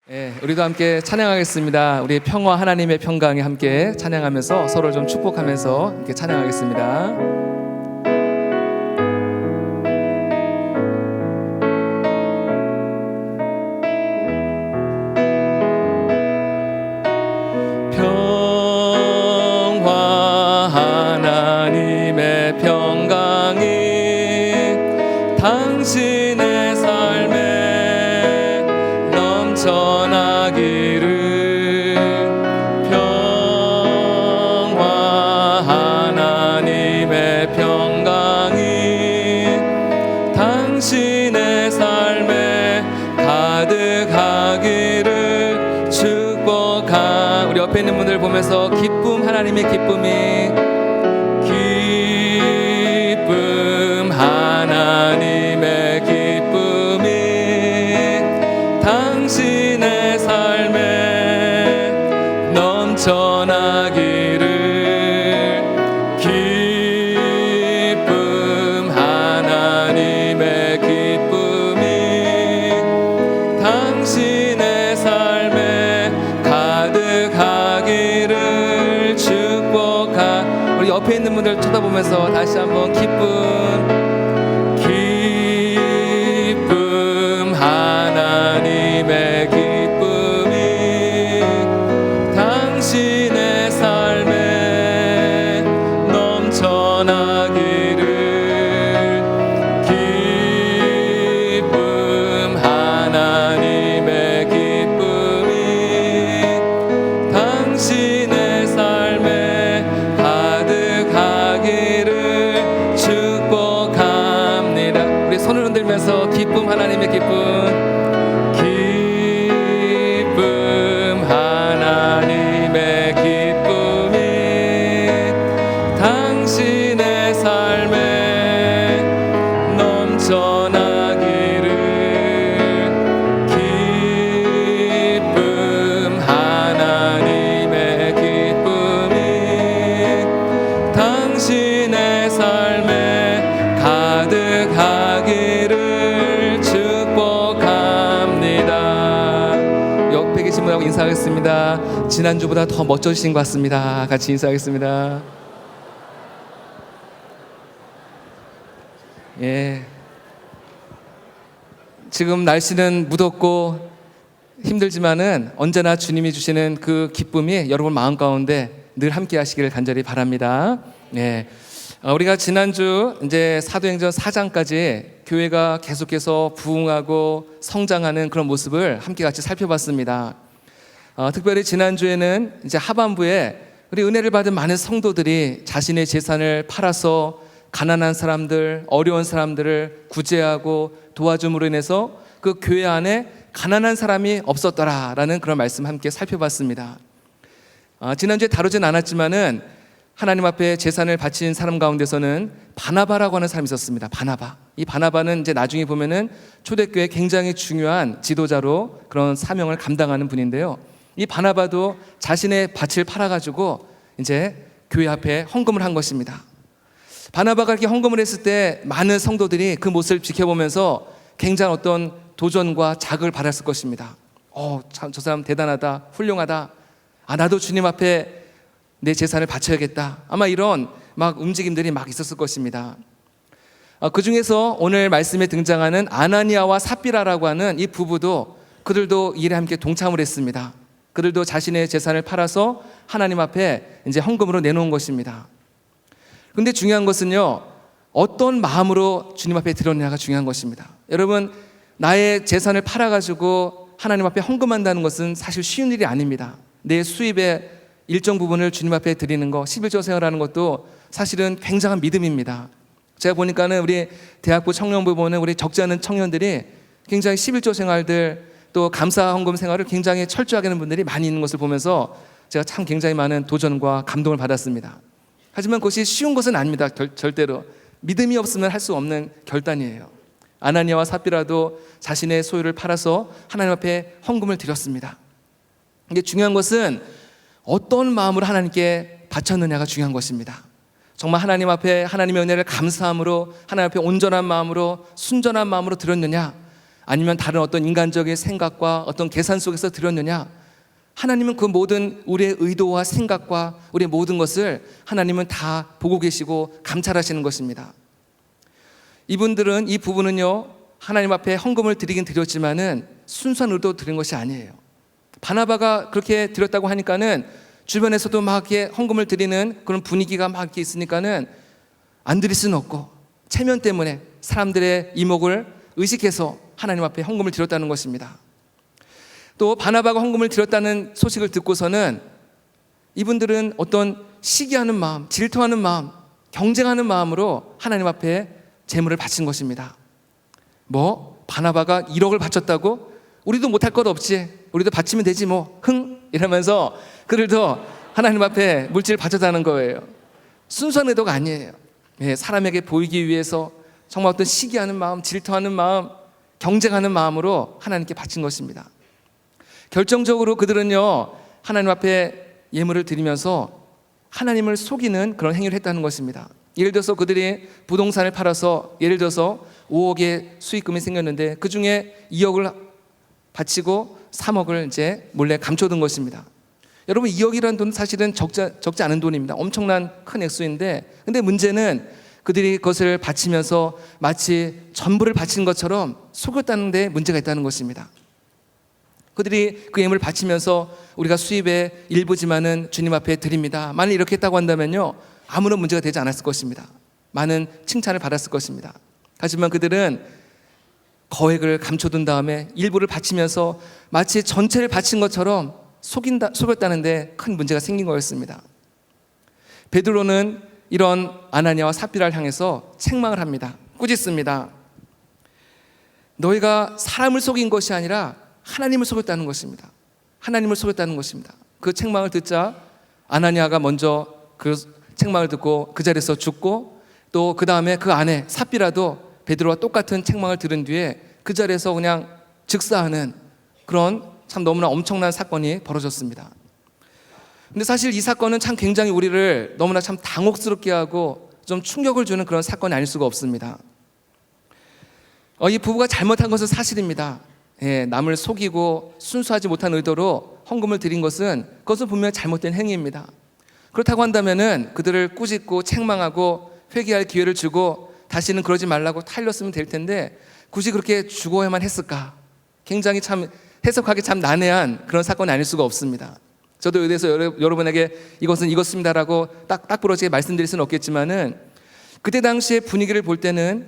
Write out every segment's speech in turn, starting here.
우리도 함께 찬양하겠습니다. 우리 평화 하나님의 평강에 함께 찬양하면서 서로 좀 축복하면서 함께 찬양하겠습니다. 평화 하나님의 평강이 당신의 삶에 넘쳐나기를. 평화 하나님의 평강이 당신의 삶에 가득하기를 축복하. 우리 옆에 있는 분들 보면서 기쁨, 하나님의 기쁨이, 기쁨 하나님의 기쁨이 당신의 삶에 넘쳐나기를. 기쁨 하나님의 기쁨이 당신의 삶에 가득하기를 축복하. 우리 옆에 있는 분들 쳐다보면서 다시 한번 기쁨 하나님의 기쁨이 당신의 삶에 넘쳐나기를. 기쁨 하나님의 기쁨이 당신의 삶에 가득하기를 축복합니다. 우리 손을 흔들면서 기쁨 하나님의 기쁨, 기쁨 하나님의 기쁨이 당신의 삶에 넘쳐나기를. 기쁨 하나님의 기쁨이 당신의 삶에 가득하기를 축복합니다. 옆에 계신 분하고 인사하겠습니다. 지난주보다 더 멋져지신 것 같습니다. 같이 인사하겠습니다. 지금 날씨는 무덥고 힘들지만은 언제나 주님이 주시는 그 기쁨이 여러분 마음 가운데 늘 함께 하시기를 간절히 바랍니다. 우리가 지난주 이제 사도행전 4장까지 교회가 계속해서 부흥하고 성장하는 그런 모습을 함께 같이 살펴봤습니다. 특별히 지난주에는 이제 하반부에 우리 은혜를 받은 많은 성도들이 자신의 재산을 팔아서 가난한 사람들, 어려운 사람들을 구제하고 도와줌으로 인해서 그 교회 안에 가난한 사람이 없었더라라는 그런 말씀 함께 살펴봤습니다. 지난주에 다루진 않았지만은 하나님 앞에 재산을 바친 사람 가운데서는 바나바라고 하는 사람이 있었습니다. 바나바. 이 바나바는 이제 나중에 보면은 초대교회 굉장히 중요한 지도자로 그런 사명을 감당하는 분인데요. 이 바나바도 자신의 밭을 팔아가지고 이제 교회 앞에 헌금을 한 것입니다. 바나바가 이렇게 헌금을 했을 때 많은 성도들이 그 모습을 지켜보면서 굉장히 어떤 도전과 자극을 받았을 것입니다. 참 저 사람 대단하다, 훌륭하다. 나도 주님 앞에 내 재산을 바쳐야겠다. 아마 이런 막 움직임들이 막 있었을 것입니다. 그 중에서 오늘 말씀에 등장하는 아나니아와 삽비라라고 하는 이 부부도 그들도 이 일에 함께 동참을 했습니다. 그들도 자신의 재산을 팔아서 하나님 앞에 이제 헌금으로 내놓은 것입니다. 그런데 중요한 것은요, 어떤 마음으로 주님 앞에 드렸느냐가 중요한 것입니다. 여러분, 나의 재산을 팔아가지고 하나님 앞에 헌금한다는 것은 사실 쉬운 일이 아닙니다. 내 수입의 일정 부분을 주님 앞에 드리는 거, 11조 생활하는 것도 사실은 굉장한 믿음입니다. 제가 보니까는 우리 대학부 청년부 보는 우리 적지 않은 청년들이 굉장히 11조 생활들, 또 감사 헌금 생활을 굉장히 철저하게 하는 분들이 많이 있는 것을 보면서 제가 참 굉장히 많은 도전과 감동을 받았습니다. 하지만 그것이 쉬운 것은 아닙니다. 절대로 믿음이 없으면 할 수 없는 결단이에요. 아나니아와 삽비라도 자신의 소유를 팔아서 하나님 앞에 헌금을 드렸습니다. 근데 중요한 것은 어떤 마음으로 하나님께 바쳤느냐가 중요한 것입니다. 정말 하나님 앞에 하나님의 은혜를 감사함으로 하나님 앞에 온전한 마음으로 순전한 마음으로 드렸느냐, 아니면 다른 어떤 인간적인 생각과 어떤 계산 속에서 드렸느냐? 하나님은 그 모든 우리의 의도와 생각과 우리의 모든 것을 하나님은 다 보고 계시고 감찰하시는 것입니다. 이분들은, 이 부부는요, 하나님 앞에 헌금을 드리긴 드렸지만은 순수한 의도 드린 것이 아니에요. 바나바가 그렇게 드렸다고 하니까는 주변에서도 막 이렇게 헌금을 드리는 그런 분위기가 막 이렇게 있으니까는 안 드릴 수는 없고, 체면 때문에 사람들의 이목을 의식해서 하나님 앞에 헌금을 드렸다는 것입니다. 또 바나바가 헌금을 드렸다는 소식을 듣고서는 이분들은 어떤 시기하는 마음, 질투하는 마음, 경쟁하는 마음으로 하나님 앞에 제물을 바친 것입니다. 뭐 바나바가 1억을 바쳤다고? 우리도 못할 것 없지, 우리도 바치면 되지 뭐, 이러면서 그들도 하나님 앞에 물질을 바쳤다는 거예요. 순수한 의도가 아니에요. 사람에게 보이기 위해서 정말 어떤 시기하는 마음, 질투하는 마음, 경쟁하는 마음으로 하나님께 바친 것입니다. 결정적으로 그들은요, 하나님 앞에 예물을 드리면서 하나님을 속이는 그런 행위를 했다는 것입니다. 예를 들어서 그들이 부동산을 팔아서 예를 들어서 5억의 수익금이 생겼는데 그 중에 2억을 바치고 3억을 이제 몰래 감춰둔 것입니다. 여러분, 2억이라는 돈은 사실은 적지 않은 돈입니다. 엄청난 큰 액수인데, 근데 문제는 그들이 그것을 바치면서 마치 전부를 바친 것처럼 속였다는 데 문제가 있다는 것입니다. 그들이 그 예물을 바치면서 우리가 수입의 일부지만은 주님 앞에 드립니다, 만일 이렇게 했다고 한다면요, 아무런 문제가 되지 않았을 것입니다. 많은 칭찬을 받았을 것입니다. 하지만 그들은 거액을 감춰둔 다음에 일부를 바치면서 마치 전체를 바친 것처럼 속였다는데 큰 문제가 생긴 거였습니다. 베드로는 이런 아나니아와 삽비라를 향해서 책망을 합니다. 꾸짖습니다. 너희가 사람을 속인 것이 아니라 하나님을 속였다는 것입니다. 하나님을 속였다는 것입니다. 그 책망을 듣자 아나니아가 먼저 그 책망을 듣고 그 자리에서 죽고, 또 그 다음에 그 아내 삽비라도 베드로와 똑같은 책망을 들은 뒤에 그 자리에서 그냥 즉사하는 그런 참 너무나 엄청난 사건이 벌어졌습니다. 근데 사실 이 사건은 참 굉장히 우리를 너무나 참 당혹스럽게 하고 좀 충격을 주는 그런 사건이 아닐 수가 없습니다. 이 부부가 잘못한 것은 사실입니다. 남을 속이고 순수하지 못한 의도로 헌금을 드린 그것은 분명히 잘못된 행위입니다. 그렇다고 한다면은 그들을 꾸짖고 책망하고 회개할 기회를 주고 다시는 그러지 말라고 타일렀으면 될 텐데, 굳이 그렇게 죽어야만 했을까? 굉장히 참 해석하기 참 난해한 그런 사건이 아닐 수가 없습니다. 저도 여기서 여러분에게 이것은 이것입니다라고 딱 부러지게 말씀드릴 수는 없겠지만은, 그때 당시의 분위기를 볼 때는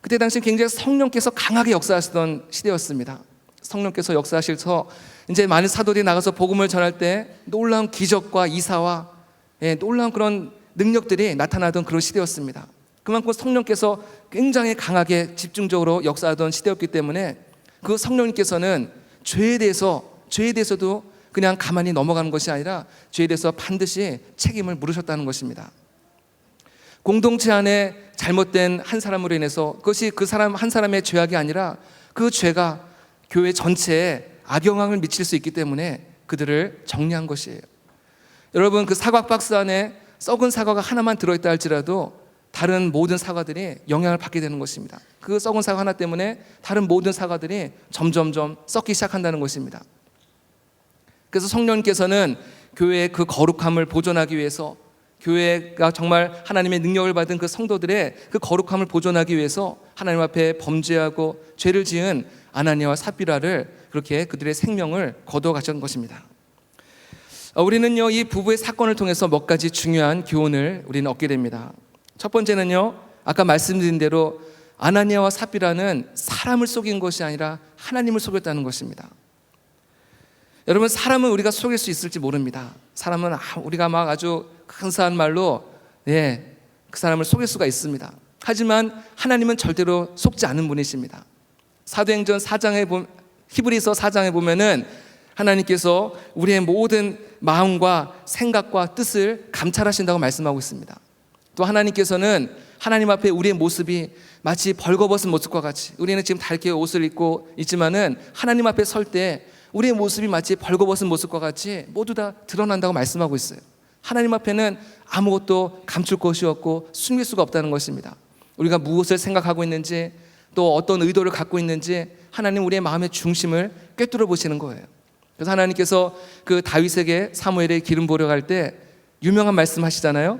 그때 당시 굉장히 성령께서 강하게 역사하시던 시대였습니다. 성령께서 역사하셔서 이제 많은 사도들이 나가서 복음을 전할 때 놀라운 기적과 이사와 놀라운 그런 능력들이 나타나던 그런 시대였습니다. 그만큼 성령께서 굉장히 강하게 집중적으로 역사하던 시대였기 때문에 그 성령님께서는 죄에 대해서도 그냥 가만히 넘어가는 것이 아니라 죄에 대해서 반드시 책임을 물으셨다는 것입니다. 공동체 안에 잘못된 한 사람으로 인해서 그것이 그 사람 한 사람의 죄악이 아니라 그 죄가 교회 전체에 악영향을 미칠 수 있기 때문에 그들을 정리한 것이에요. 여러분, 그 사과 박스 안에 썩은 사과가 하나만 들어있다 할지라도 다른 모든 사과들이 영향을 받게 되는 것입니다. 그 썩은 사과 하나 때문에 다른 모든 사과들이 점점점 썩기 시작한다는 것입니다. 그래서 성령님께서는 교회의 그 거룩함을 보존하기 위해서, 교회가 정말 하나님의 능력을 받은 그 성도들의 그 거룩함을 보존하기 위해서 하나님 앞에 범죄하고 죄를 지은 아나니아와 삽비라를 그렇게 그들의 생명을 거두어 가셨던 것입니다. 우리는요, 이 부부의 사건을 통해서 몇 가지 중요한 교훈을 우리는 얻게 됩니다. 첫 번째는요, 아까 말씀드린 대로 아나니아와 삽비라는 사람을 속인 것이 아니라 하나님을 속였다는 것입니다. 여러분, 사람은 우리가 속일 수 있을지 모릅니다. 사람은 우리가 막 아주 근사한 말로 그 사람을 속일 수가 있습니다. 하지만 하나님은 절대로 속지 않은 분이십니다. 사도행전 4장에 히브리서 4장에 보면은 하나님께서 우리의 모든 마음과 생각과 뜻을 감찰하신다고 말씀하고 있습니다. 또 하나님께서는 하나님 앞에 우리의 모습이 마치 벌거벗은 모습과 같이, 우리는 지금 밝게 옷을 입고 있지만은 하나님 앞에 설 때 우리의 모습이 마치 벌거벗은 모습과 같이 모두 다 드러난다고 말씀하고 있어요. 하나님 앞에는 아무것도 감출 것이 없고 숨길 수가 없다는 것입니다. 우리가 무엇을 생각하고 있는지, 또 어떤 의도를 갖고 있는지 하나님 우리의 마음의 중심을 꿰뚫어 보시는 거예요. 그래서 하나님께서 그 다윗에게 사무엘의 기름 부으러 갈 때 유명한 말씀 하시잖아요.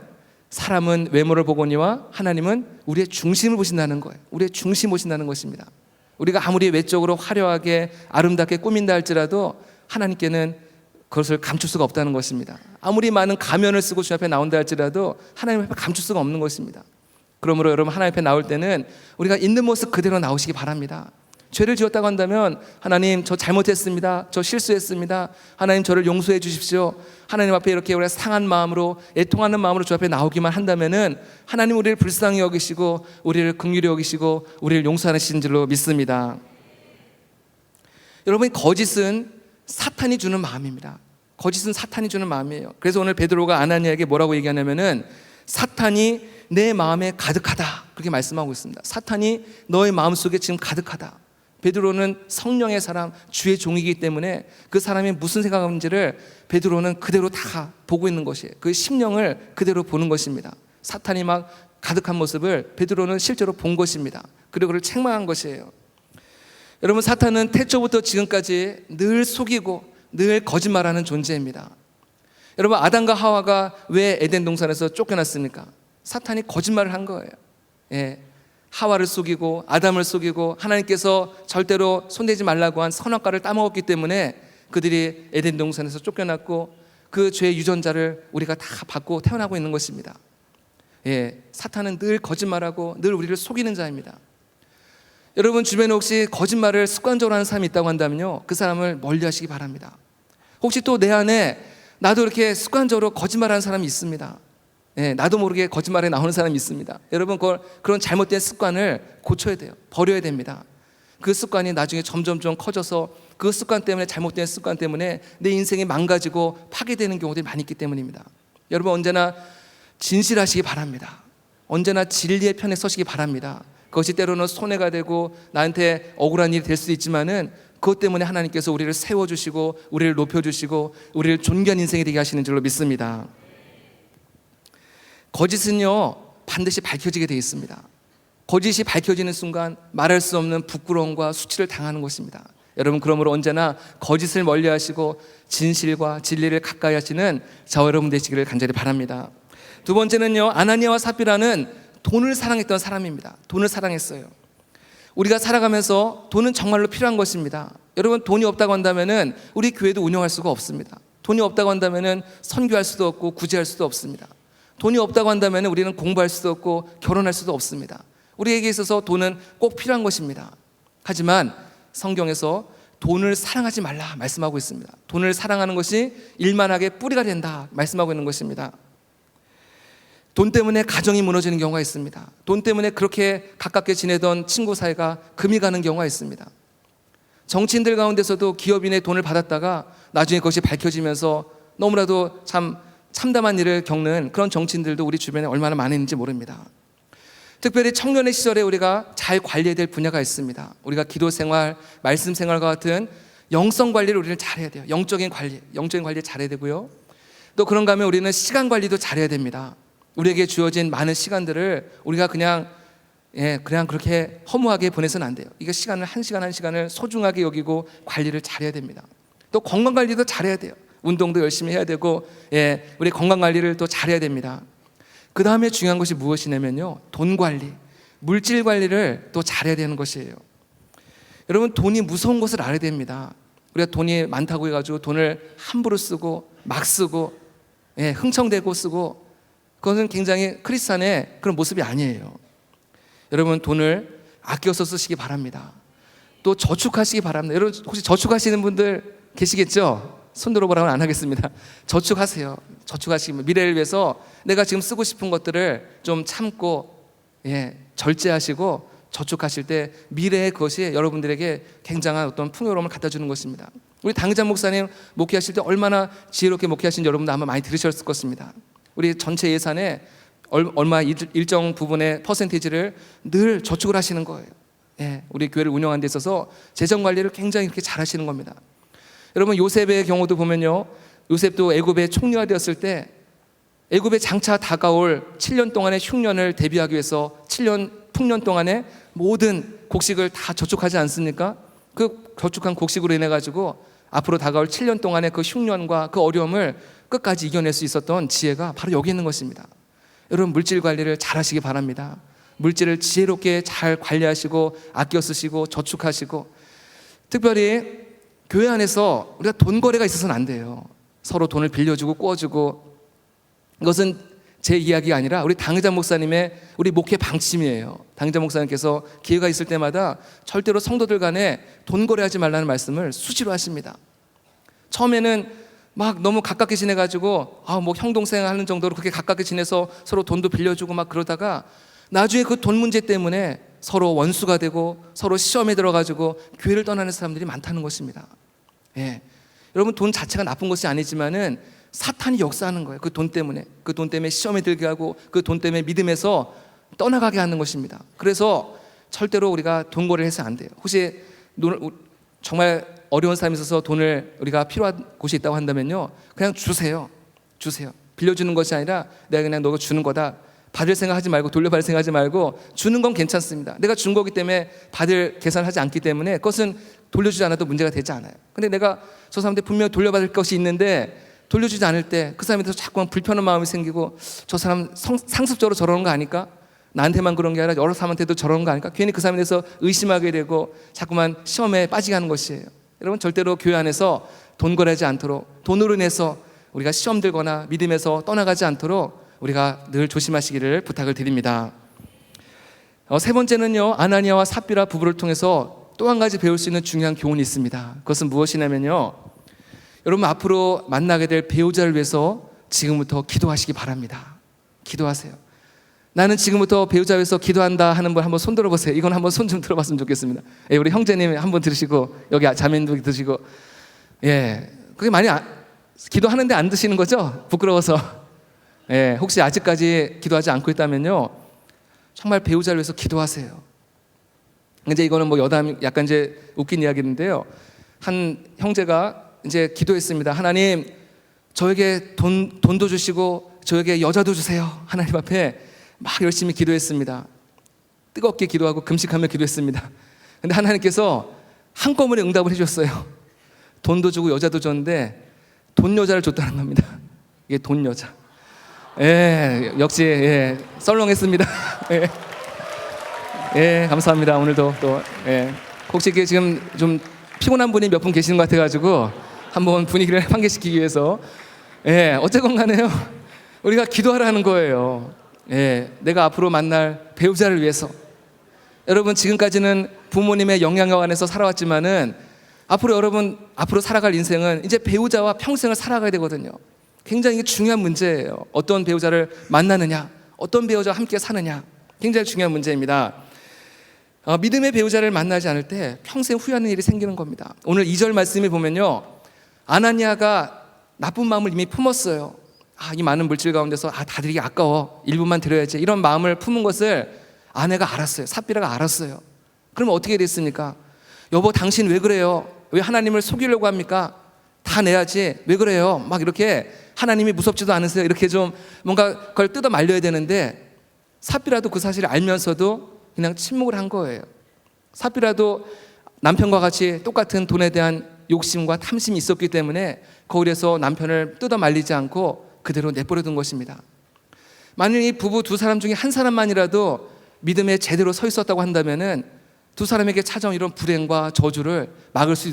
사람은 외모를 보거니와 하나님은 우리의 중심을 보신다는 거예요. 우리의 중심 보신다는 것입니다. 우리가 아무리 외적으로 화려하게 아름답게 꾸민다 할지라도 하나님께는 그것을 감출 수가 없다는 것입니다. 아무리 많은 가면을 쓰고 주님 앞에 나온다 할지라도 하나님 앞에 감출 수가 없는 것입니다. 그러므로 여러분 하나님 앞에 나올 때는 우리가 있는 모습 그대로 나오시기 바랍니다. 죄를 지었다고 한다면 하나님 저 잘못했습니다. 저 실수했습니다. 하나님 저를 용서해 주십시오. 하나님 앞에 이렇게 우리가 상한 마음으로 애통하는 마음으로 주 앞에 나오기만 한다면은 하나님 우리를 불쌍히 여기시고 우리를 긍휼히 여기시고 우리를 용서하시는 줄로 믿습니다. 여러분 거짓은 사탄이 주는 마음입니다. 거짓은 사탄이 주는 마음이에요. 그래서 오늘 베드로가 아나니아에게 뭐라고 얘기하냐면은 사탄이 내 마음에 가득하다 그렇게 말씀하고 있습니다. 사탄이 너의 마음속에 지금 가득하다. 베드로는 성령의 사람, 주의 종이기 때문에 그 사람이 무슨 생각하는지를 베드로는 그대로 다 보고 있는 것이에요. 그 심령을 그대로 보는 것입니다. 사탄이 막 가득한 모습을 베드로는 실제로 본 것입니다. 그리고 그를 책망한 것이에요. 여러분 사탄은 태초부터 지금까지 늘 속이고 늘 거짓말하는 존재입니다. 여러분 아담과 하와가 왜 에덴 동산에서 쫓겨났습니까? 사탄이 거짓말을 한 거예요. 예. 하와를 속이고 아담을 속이고 하나님께서 절대로 손대지 말라고 한 선악과를 따먹었기 때문에 그들이 에덴 동산에서 쫓겨났고 그 죄의 유전자를 우리가 다 받고 태어나고 있는 것입니다. 예, 사탄은 늘 거짓말하고 늘 우리를 속이는 자입니다. 여러분 주변에 혹시 거짓말을 습관적으로 하는 사람이 있다고 한다면요, 그 사람을 멀리하시기 바랍니다. 혹시 또 내 안에 나도 이렇게 습관적으로 거짓말하는 사람이 있습니다. 예, 나도 모르게 거짓말에 나오는 사람이 있습니다. 여러분 그런 잘못된 습관을 고쳐야 돼요. 버려야 됩니다. 그 습관이 나중에 점점 커져서 그 습관 때문에 잘못된 습관 때문에 내 인생이 망가지고 파괴되는 경우들이 많이 있기 때문입니다. 여러분 언제나 진실하시기 바랍니다. 언제나 진리의 편에 서시기 바랍니다. 그것이 때로는 손해가 되고 나한테 억울한 일이 될 수도 있지만은 그것 때문에 하나님께서 우리를 세워주시고 우리를 높여주시고 우리를 존귀한 인생이 되게 하시는 줄로 믿습니다. 거짓은요 반드시 밝혀지게 되어 있습니다. 거짓이 밝혀지는 순간 말할 수 없는 부끄러움과 수치를 당하는 것입니다. 여러분 그러므로 언제나 거짓을 멀리하시고 진실과 진리를 가까이 하시는 저와 여러분 되시기를 간절히 바랍니다. 두 번째는요, 아나니아와 삽비라는 돈을 사랑했던 사람입니다. 돈을 사랑했어요. 우리가 살아가면서 돈은 정말로 필요한 것입니다. 여러분 돈이 없다고 한다면은 우리 교회도 운영할 수가 없습니다. 돈이 없다고 한다면은 선교할 수도 없고 구제할 수도 없습니다. 돈이 없다고 한다면 우리는 공부할 수도 없고 결혼할 수도 없습니다. 우리에게 있어서 돈은 꼭 필요한 것입니다. 하지만 성경에서 돈을 사랑하지 말라 말씀하고 있습니다. 돈을 사랑하는 것이 일만하게 뿌리가 된다 말씀하고 있는 것입니다. 돈 때문에 가정이 무너지는 경우가 있습니다. 돈 때문에 그렇게 가깝게 지내던 친구 사이가 금이 가는 경우가 있습니다. 정치인들 가운데서도 기업인의 돈을 받았다가 나중에 그것이 밝혀지면서 너무나도 참담한 일을 겪는 그런 정치인들도 우리 주변에 얼마나 많은지 모릅니다. 특별히 청년의 시절에 우리가 잘 관리해야 될 분야가 있습니다. 우리가 기도 생활, 말씀 생활과 같은 영성 관리를 우리는 잘해야 돼요. 영적인 관리 잘해야 되고요. 또 그런가 하면 우리는 시간 관리도 잘해야 됩니다. 우리에게 주어진 많은 시간들을 우리가 그냥 그렇게 허무하게 보내서는 안 돼요. 이게 시간을 한 시간을 소중하게 여기고 관리를 잘해야 됩니다. 또 건강 관리도 잘해야 돼요. 운동도 열심히 해야 되고 우리 건강 관리를 또 잘해야 됩니다. 그 다음에 중요한 것이 무엇이냐면요, 돈 관리, 물질 관리를 또 잘해야 되는 것이에요. 여러분 돈이 무서운 것을 알아야 됩니다. 우리가 돈이 많다고 해가지고 돈을 함부로 쓰고 막 쓰고 흥청대고 쓰고 그것은 굉장히 크리스찬의 그런 모습이 아니에요. 여러분 돈을 아껴서 쓰시기 바랍니다. 또 저축하시기 바랍니다. 여러분 혹시 저축하시는 분들 계시겠죠? 손 들어보라고는 안 하겠습니다. 저축하세요. 저축하시면 미래를 위해서 내가 지금 쓰고 싶은 것들을 좀 참고 절제하시고 저축하실 때 미래의 그것이 여러분들에게 굉장한 어떤 풍요로움을 갖다 주는 것입니다. 우리 당장 목사님 목회하실 때 얼마나 지혜롭게 목회하신지 여러분도 아마 많이 들으셨을 것입니다. 우리 전체 예산에 얼마 일정 부분의 퍼센티지를 늘 저축을 하시는 거예요. 우리 교회를 운영하는 데 있어서 재정 관리를 굉장히 이렇게 잘 하시는 겁니다. 여러분 요셉의 경우도 보면요, 요셉도 애굽에 총리화되었을 때 애굽에 장차 다가올 7년 동안의 흉년을 대비하기 위해서 7년 풍년 동안에 모든 곡식을 다 저축하지 않습니까? 그 저축한 곡식으로 인해 가지고 앞으로 다가올 7년 동안의 그 흉년과 그 어려움을 끝까지 이겨낼 수 있었던 지혜가 바로 여기 있는 것입니다. 여러분, 물질 관리를 잘 하시기 바랍니다. 물질을 지혜롭게 잘 관리하시고 아껴 쓰시고 저축하시고, 특별히 교회 안에서 우리가 돈 거래가 있어서는 안 돼요. 서로 돈을 빌려주고 꿔주고, 이것은 제 이야기가 아니라 우리 당의자 목사님의 우리 목회 방침이에요. 당의자 목사님께서 기회가 있을 때마다 절대로 성도들 간에 돈 거래하지 말라는 말씀을 수시로 하십니다. 처음에는 막 너무 가깝게 지내가지고 뭐 형 동생 하는 정도로 그렇게 가깝게 지내서 서로 돈도 빌려주고 막 그러다가 나중에 그 돈 문제 때문에 서로 원수가 되고 서로 시험에 들어가지고 교회를 떠나는 사람들이 많다는 것입니다. 예. 여러분, 돈 자체가 나쁜 것이 아니지만은 사탄이 역사하는 거예요. 그 돈 때문에 시험에 들게 하고 그 돈 때문에 믿음에서 떠나가게 하는 것입니다. 그래서 절대로 우리가 돈 거래를 해서 안 돼요. 혹시 정말 어려운 삶에 있어서 돈을 우리가 필요한 곳이 있다고 한다면요, 그냥 주세요. 빌려주는 것이 아니라 내가 그냥 너가 주는 거다, 받을 생각하지 말고, 돌려받을 생각하지 말고 주는 건 괜찮습니다. 내가 준 거기 때문에 받을 계산을 하지 않기 때문에 그것은 돌려주지 않아도 문제가 되지 않아요. 근데 내가 저 사람한테 분명히 돌려받을 것이 있는데 돌려주지 않을 때 그 사람에 대해서 자꾸만 불편한 마음이 생기고, 저 사람 상습적으로 저러는 거 아닐까? 나한테만 그런 게 아니라 여러 사람한테도 저러는 거 아닐까? 괜히 그 사람에 대해서 의심하게 되고 자꾸만 시험에 빠지게 하는 것이에요. 여러분, 절대로 교회 안에서 돈 거래하지 않도록, 돈으로 인해서 우리가 시험 들거나 믿음에서 떠나가지 않도록 우리가 늘 조심하시기를 부탁을 드립니다. 세 번째는요, 아나니아와 삽비라 부부를 통해서 또 한 가지 배울 수 있는 중요한 교훈이 있습니다. 그것은 무엇이냐면요, 여러분, 앞으로 만나게 될 배우자를 위해서 지금부터 기도하시기 바랍니다. 기도하세요. 나는 지금부터 배우자 위해서 기도한다 하는 분 한번 손 들어보세요. 이건 한번 손 좀 들어봤으면 좋겠습니다. 우리 형제님 한번 들으시고, 여기 자매님도 드시고. 그게 많이 기도하는데 안 드시는 거죠? 부끄러워서. 혹시 아직까지 기도하지 않고 있다면요, 정말 배우자를 위해서 기도하세요. 이제 이거는 뭐 여담, 약간 이제 웃긴 이야기인데요, 한 형제가 이제 기도했습니다. 하나님, 저에게 돈도 주시고 저에게 여자도 주세요. 하나님 앞에 막 열심히 기도했습니다. 뜨겁게 기도하고 금식하며 기도했습니다. 근데 하나님께서 한꺼번에 응답을 해줬어요. 돈도 주고 여자도 줬는데 돈 여자를 줬다는 겁니다. 이게 돈 여자. 역시 썰렁했습니다. 감사합니다. 오늘도 또 혹시 이게 지금 좀 피곤한 분이 몇 분 계시는 것 같아가지고 한번 분위기를 환기시키기 위해서 어쨌건 간에요, 우리가 기도하라는 거예요. 내가 앞으로 만날 배우자를 위해서. 여러분, 지금까지는 부모님의 영향력 안에서 살아왔지만은 앞으로 살아갈 인생은 이제 배우자와 평생을 살아가야 되거든요. 굉장히 중요한 문제예요. 어떤 배우자를 만나느냐, 어떤 배우자와 함께 사느냐, 굉장히 중요한 문제입니다. 믿음의 배우자를 만나지 않을 때 평생 후회하는 일이 생기는 겁니다. 오늘 2절 말씀에 보면요, 아나니아가 나쁜 마음을 이미 품었어요. 이 많은 물질 가운데서 다들 이게 아까워, 일부만 드려야지, 이런 마음을 품은 것을 아내가 알았어요. 삽비라가 알았어요. 그러면 어떻게 됐습니까? 여보, 당신 왜 그래요? 왜 하나님을 속이려고 합니까? 다 내야지, 왜 그래요? 막 이렇게, 하나님이 무섭지도 않으세요? 이렇게 좀 뭔가 그걸 뜯어 말려야 되는데, 삽비라도 그 사실을 알면서도 그냥 침묵을 한 거예요. 삽비라도 남편과 같이 똑같은 돈에 대한 욕심과 탐심이 있었기 때문에 거기에서 남편을 뜯어 말리지 않고 그대로 내버려둔 것입니다. 만약 이 부부 두 사람 중에 한 사람만이라도 믿음에 제대로 서 있었다고 한다면은 두 사람에게 찾아온 이런 불행과 저주를 막을 수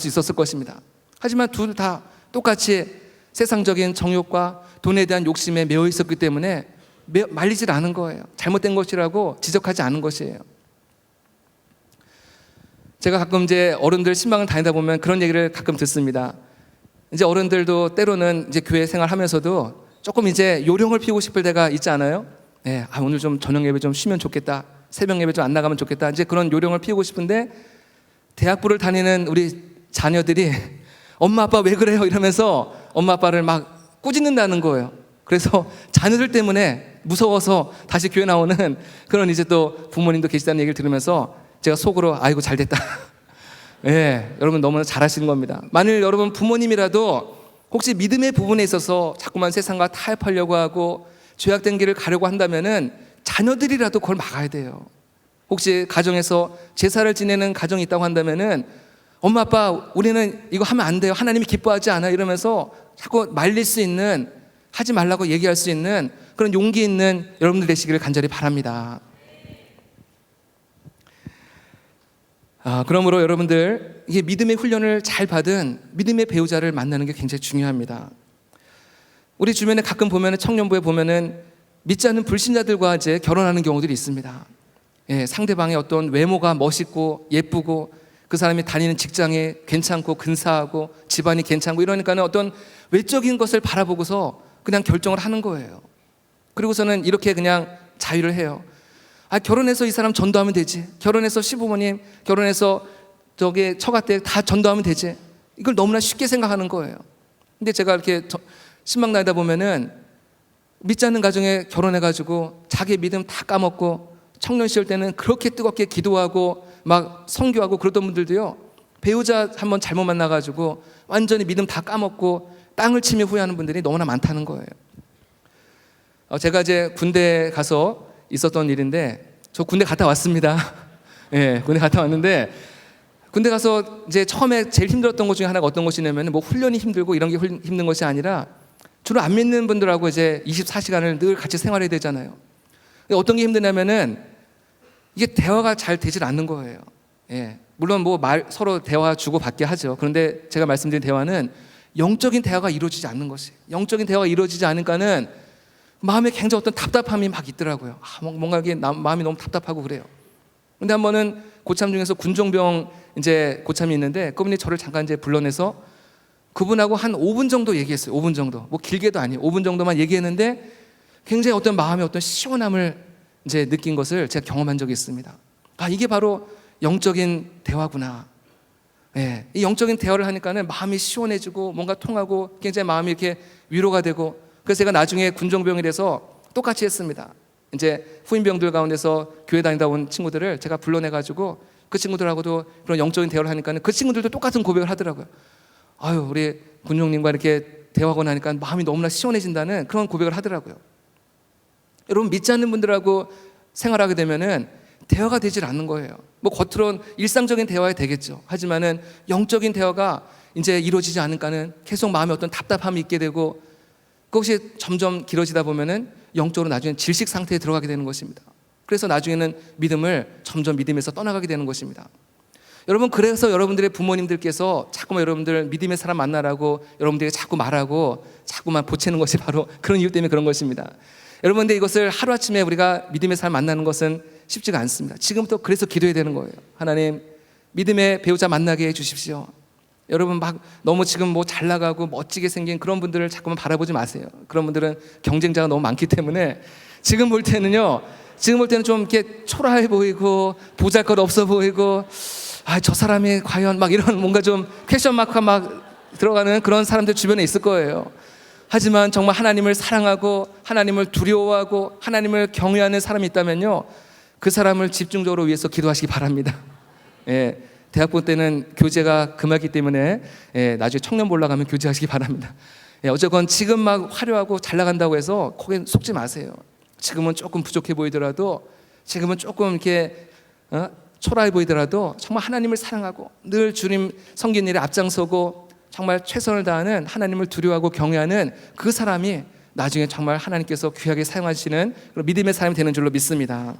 있었을 것입니다. 하지만 둘 다 똑같이 세상적인 정욕과 돈에 대한 욕심에 매여 있었기 때문에 말리질 않은 거예요. 잘못된 것이라고 지적하지 않은 것이에요. 제가 가끔 이제 어른들 신방을 다니다 보면 그런 얘기를 가끔 듣습니다. 이제 어른들도 때로는 이제 교회 생활하면서도 조금 이제 요령을 피우고 싶을 때가 있지 않아요? 오늘 좀 저녁 예배 좀 쉬면 좋겠다, 새벽 예배 좀 안 나가면 좋겠다, 이제 그런 요령을 피우고 싶은데, 대학부를 다니는 우리 자녀들이 엄마 아빠 왜 그래요? 이러면서 엄마 아빠를 막 꾸짖는다는 거예요. 그래서 자녀들 때문에 무서워서 다시 교회 나오는 그런 이제 또 부모님도 계시다는 얘기를 들으면서 제가 속으로 아이고 잘됐다. 여러분 너무나 잘하시는 겁니다. 만일 여러분 부모님이라도 혹시 믿음의 부분에 있어서 자꾸만 세상과 타협하려고 하고 죄악된 길을 가려고 한다면은 자녀들이라도 그걸 막아야 돼요. 혹시 가정에서 제사를 지내는 가정이 있다고 한다면은 엄마 아빠 우리는 이거 하면 안 돼요, 하나님이 기뻐하지 않아요, 이러면서 자꾸 말릴 수 있는, 하지 말라고 얘기할 수 있는 그런 용기 있는 여러분들 되시기를 간절히 바랍니다. 그러므로 여러분들, 이게 믿음의 훈련을 잘 받은 믿음의 배우자를 만나는 게 굉장히 중요합니다. 우리 주변에 가끔 보면은, 청년부에 보면은 믿지 않는 불신자들과 이제 결혼하는 경우들이 있습니다. 예, 상대방의 어떤 외모가 멋있고 예쁘고 그 사람이 다니는 직장이 괜찮고 근사하고 집안이 괜찮고 이러니까는 어떤 외적인 것을 바라보고서 그냥 결정을 하는 거예요. 그리고서는 이렇게 그냥 자유를 해요. 결혼해서 이 사람 전도하면 되지, 결혼해서 시부모님, 결혼해서 저기 처가댁 다 전도하면 되지, 이걸 너무나 쉽게 생각하는 거예요. 근데 제가 이렇게 신방 다니다 보면은 믿지 않는 가정에 결혼해가지고 자기 믿음 다 까먹고 청년 시절 때는 그렇게 뜨겁게 기도하고 막 선교하고 그러던 분들도요, 배우자 한번 잘못 만나가지고 완전히 믿음 다 까먹고 땅을 치며 후회하는 분들이 너무나 많다는 거예요. 제가 이제 군대 가서 있었던 일인데, 저 군대 갔다 왔습니다. 예, 군대 갔다 왔는데, 군대 가서 이제 처음에 제일 힘들었던 것 중에 하나가 어떤 것이냐면, 뭐 훈련이 힘들고 이런 게 힘든 것이 아니라 주로 안 믿는 분들하고 이제 24시간을 늘 같이 생활해야 되잖아요. 어떤 게 힘드냐면은 이게 대화가 잘 되질 않는 거예요. 예, 물론 뭐 서로 대화 주고 받게 하죠. 그런데 제가 말씀드린 대화는 영적인 대화가 이루어지지 않는 것이, 영적인 대화가 이루어지지 않으니까는 마음에 굉장히 어떤 답답함이 막 있더라고요. 뭔가 이게 마음이 너무 답답하고 그래요. 근데 한 번은 고참 중에서 군종병 이제 고참이 있는데, 그분이 저를 잠깐 이제 불러내서 그분하고 한 5분 정도 얘기했어요. 5분 정도, 뭐 길게도 아니에요. 5분 정도만 얘기했는데 굉장히 어떤 마음의 어떤 시원함을 이제 느낀 것을 제가 경험한 적이 있습니다. 이게 바로 영적인 대화구나. 예, 이 영적인 대화를 하니까는 마음이 시원해지고 뭔가 통하고 굉장히 마음이 이렇게 위로가 되고, 그래서 제가 나중에 군종병이 돼서 똑같이 했습니다. 이제 후임병들 가운데서 교회 다니다 온 친구들을 제가 불러내가지고 그 친구들하고도 그런 영적인 대화를 하니까는 그 친구들도 똑같은 고백을 하더라고요. 우리 군종님과 이렇게 대화하고 나니까 마음이 너무나 시원해진다는 그런 고백을 하더라고요. 여러분, 믿지 않는 분들하고 생활하게 되면은 대화가 되질 않는 거예요. 뭐 겉으로는 일상적인 대화가 되겠죠. 하지만은 영적인 대화가 이제 이루어지지 않으니까는 계속 마음에 어떤 답답함이 있게 되고, 그것이 점점 길어지다 보면은 영적으로 나중에 질식 상태에 들어가게 되는 것입니다. 그래서 나중에는 믿음을 점점 믿음에서 떠나가게 되는 것입니다. 여러분, 그래서 여러분들의 부모님들께서 자꾸만 여러분들 믿음의 사람 만나라고 여러분들에게 자꾸 말하고 자꾸만 보채는 것이 바로 그런 이유 때문에 그런 것입니다. 여러분, 근데 이것을 하루아침에 우리가 믿음의 사람 만나는 것은 쉽지가 않습니다. 지금부터 그래서 기도해야 되는 거예요. 하나님, 믿음의 배우자 만나게 해주십시오. 여러분, 막 너무 지금 뭐 잘 나가고 멋지게 생긴 그런 분들을 자꾸만 바라보지 마세요. 그런 분들은 경쟁자가 너무 많기 때문에 지금 볼 때는 좀 이렇게 초라해 보이고 보잘것 없어 보이고, 저 사람이 과연 막 이런 뭔가 좀 퀘션 마크가 막 들어가는 그런 사람들 주변에 있을 거예요. 하지만 정말 하나님을 사랑하고 하나님을 두려워하고 하나님을 경외하는 사람이 있다면요, 그 사람을 집중적으로 위해서 기도하시기 바랍니다. 예, 대학부 때는 교제가 금하기 때문에 나중에 청년 보러 가면 교제하시기 바랍니다. 어쨌건 지금 막 화려하고 잘 나간다고 해서 거기 속지 마세요. 지금은 조금 부족해 보이더라도, 지금은 조금 이렇게 초라해 보이더라도 정말 하나님을 사랑하고 늘 주님 섬기는 일에 앞장서고 정말 최선을 다하는, 하나님을 두려워하고 경외하는 그 사람이 나중에 정말 하나님께서 귀하게 사용하시는 그런 믿음의 사람이 되는 줄로 믿습니다.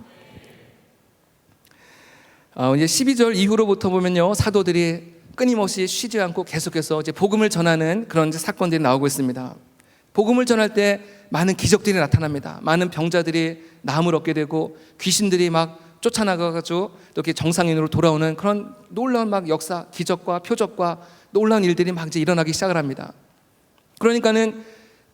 이제 12절 이후로부터 보면요, 사도들이 끊임없이 쉬지 않고 계속해서 이제 복음을 전하는 그런 이제 사건들이 나오고 있습니다. 복음을 전할 때 많은 기적들이 나타납니다. 많은 병자들이 나음을 얻게 되고, 귀신들이 막 쫓아나가가지고 또 이렇게 정상인으로 돌아오는 그런 놀라운 막 역사, 기적과 표적과 놀라운 일들이 막 이제 일어나기 시작을 합니다. 그러니까는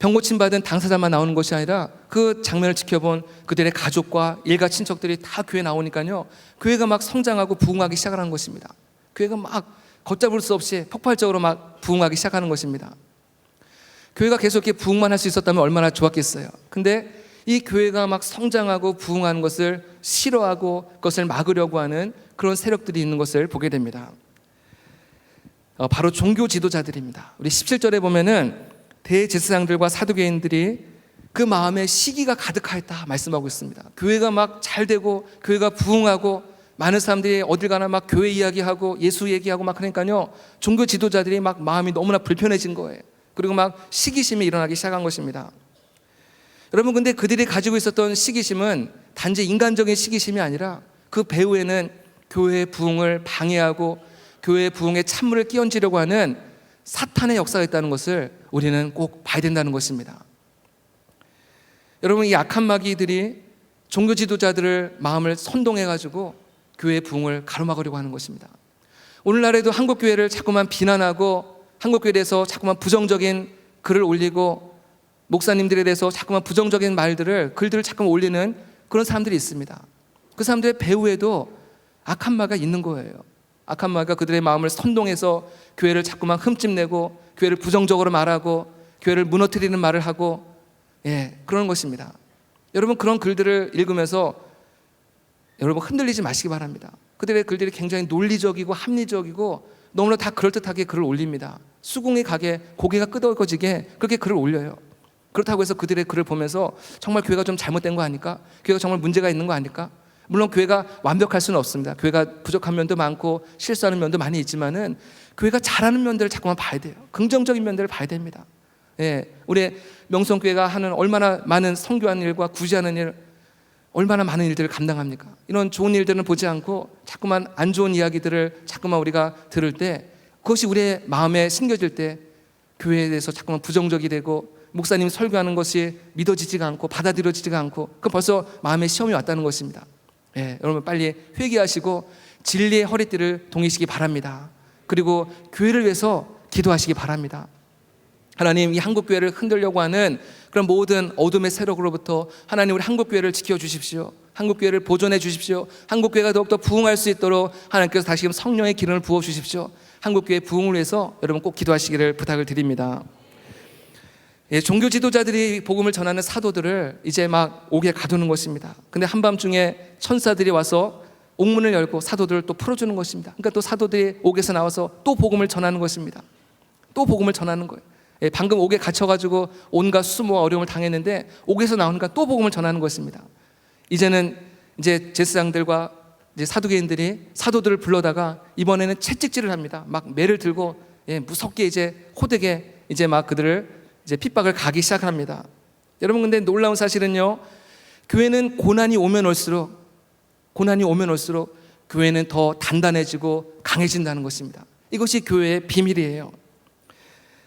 병 고침 받은 당사자만 나오는 것이 아니라 그 장면을 지켜본 그들의 가족과 일가 친척들이 다 교회에 나오니까요, 교회가 막 성장하고 부흥하기 시작을 하는 것입니다. 교회가 막 걷잡을 수 없이 폭발적으로 막 부흥하기 시작하는 것입니다. 교회가 계속 이렇게 부흥만 할 수 있었다면 얼마나 좋았겠어요. 근데 이 교회가 막 성장하고 부흥하는 것을 싫어하고 그것을 막으려고 하는 그런 세력들이 있는 것을 보게 됩니다. 바로 종교 지도자들입니다. 우리 17절에 보면은 대제사장들과 사두개인들이 그 마음에 시기가 가득하였다 말씀하고 있습니다. 교회가 막 잘 되고 교회가 부흥하고 많은 사람들이 어딜 가나 막 교회 이야기하고 예수 얘기하고 막 그러니까요, 종교 지도자들이 막 마음이 너무나 불편해진 거예요. 그리고 막 시기심이 일어나기 시작한 것입니다. 여러분, 근데 그들이 가지고 있었던 시기심은 단지 인간적인 시기심이 아니라 그 배후에는 교회의 부흥을 방해하고 교회의 부흥에 찬물을 끼얹으려고 하는 사탄의 역사가 있다는 것을 우리는 꼭 봐야 된다는 것입니다. 여러분, 이 악한 마귀들이 종교 지도자들을 마음을 선동해가지고 교회의 부흥을 가로막으려고 하는 것입니다. 오늘날에도 한국교회를 자꾸만 비난하고 한국교회에 대해서 자꾸만 부정적인 글을 올리고 목사님들에 대해서 자꾸만 부정적인 글들을 자꾸만 올리는 그런 사람들이 있습니다. 그 사람들의 배후에도 악한 마귀가 있는 거예요. 악한 마귀가 그들의 마음을 선동해서 교회를 자꾸만 흠집내고 교회를 부정적으로 말하고 교회를 무너뜨리는 말을 하고, 그런 것입니다. 여러분, 그런 글들을 읽으면서 여러분 흔들리지 마시기 바랍니다. 그들의 글들이 굉장히 논리적이고 합리적이고 너무나 다 그럴듯하게 글을 올립니다. 수긍이 가게 고개가 끄덕여지게 그렇게 글을 올려요. 그렇다고 해서 그들의 글을 보면서 정말 교회가 좀 잘못된 거 아닐까? 교회가 정말 문제가 있는 거 아닐까? 물론 교회가 완벽할 수는 없습니다. 교회가 부족한 면도 많고 실수하는 면도 많이 있지만은 교회가 잘하는 면들을 자꾸만 봐야 돼요. 긍정적인 면들을 봐야 됩니다. 우리 명성교회가 하는 얼마나 많은 선교하는 일과 구제하는 일, 얼마나 많은 일들을 감당합니까? 이런 좋은 일들은 보지 않고 자꾸만 안 좋은 이야기들을 자꾸만 우리가 들을 때, 그것이 우리의 마음에 심겨질 때 교회에 대해서 자꾸만 부정적이 되고 목사님 설교하는 것이 믿어지지가 않고 받아들여지지가 않고, 그 벌써 마음에 시험이 왔다는 것입니다. 여러분, 빨리 회개하시고 진리의 허리띠를 동이시기 바랍니다. 그리고 교회를 위해서 기도하시기 바랍니다. 하나님, 이 한국교회를 흔들려고 하는 그런 모든 어둠의 세력으로부터 하나님, 우리 한국교회를 지켜주십시오. 한국교회를 보존해 주십시오. 한국교회가 더욱더 부흥할 수 있도록 하나님께서 다시금 성령의 기름을 부어주십시오. 한국교회 부흥을 위해서 여러분 꼭 기도하시기를 부탁을 드립니다. 종교 지도자들이 복음을 전하는 사도들을 이제 막 옥에 가두는 것입니다. 근데 한밤중에 천사들이 와서 옥문을 열고 사도들을 또 풀어주는 것입니다. 그러니까 또 사도들이 옥에서 나와서 또 복음을 전하는 것입니다. 또 복음을 전하는 거예요. 방금 옥에 갇혀가지고 온갖 수모와 어려움을 당했는데 옥에서 나오니까 또 복음을 전하는 것입니다. 이제는 이제 제사장들과 이제 사두개인들이 사도들을 불러다가 이번에는 채찍질을 합니다. 막 매를 들고 무섭게 이제 호되게 이제 막 그들을 이제 핍박을 가기 시작합니다. 여러분, 근데 놀라운 사실은요, 교회는 고난이 오면 올수록 교회는 더 단단해지고 강해진다는 것입니다. 이것이 교회의 비밀이에요.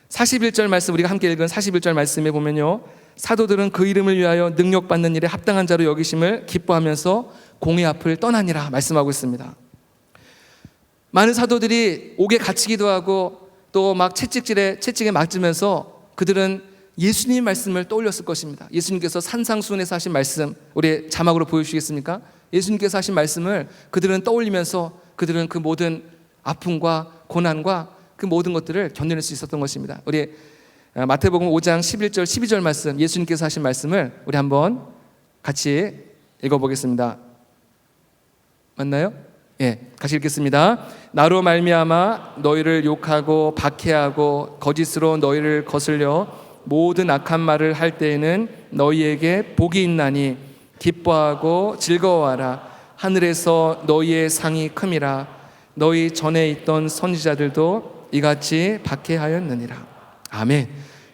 41절 말씀, 우리가 함께 읽은 41절 말씀에 보면요, 사도들은 그 이름을 위하여 능력받는 일에 합당한 자로 여기심을 기뻐하면서 공의 앞을 떠나니라 말씀하고 있습니다. 많은 사도들이 옥에 갇히기도 하고 또 막 채찍에 맞으면서 그들은 예수님 말씀을 떠올렸을 것입니다. 예수님께서 산상수훈에서 하신 말씀, 우리 자막으로 보여주시겠습니까? 예수님께서 하신 말씀을 그들은 떠올리면서 그들은 그 모든 아픔과 고난과 그 모든 것들을 견뎌낼 수 있었던 것입니다. 우리 마태복음 5장 11절 12절 말씀, 예수님께서 하신 말씀을 우리 한번 같이 읽어보겠습니다. 맞나요? 같이 읽겠습니다. 나로 말미암아 너희를 욕하고 박해하고 거짓으로 너희를 거슬려 모든 악한 말을 할 때에는 너희에게 복이 있나니 기뻐하고 즐거워하라. 하늘에서 너희의 상이 큼이라. 너희 전에 있던 선지자들도 이같이 박해하였느니라. 아멘.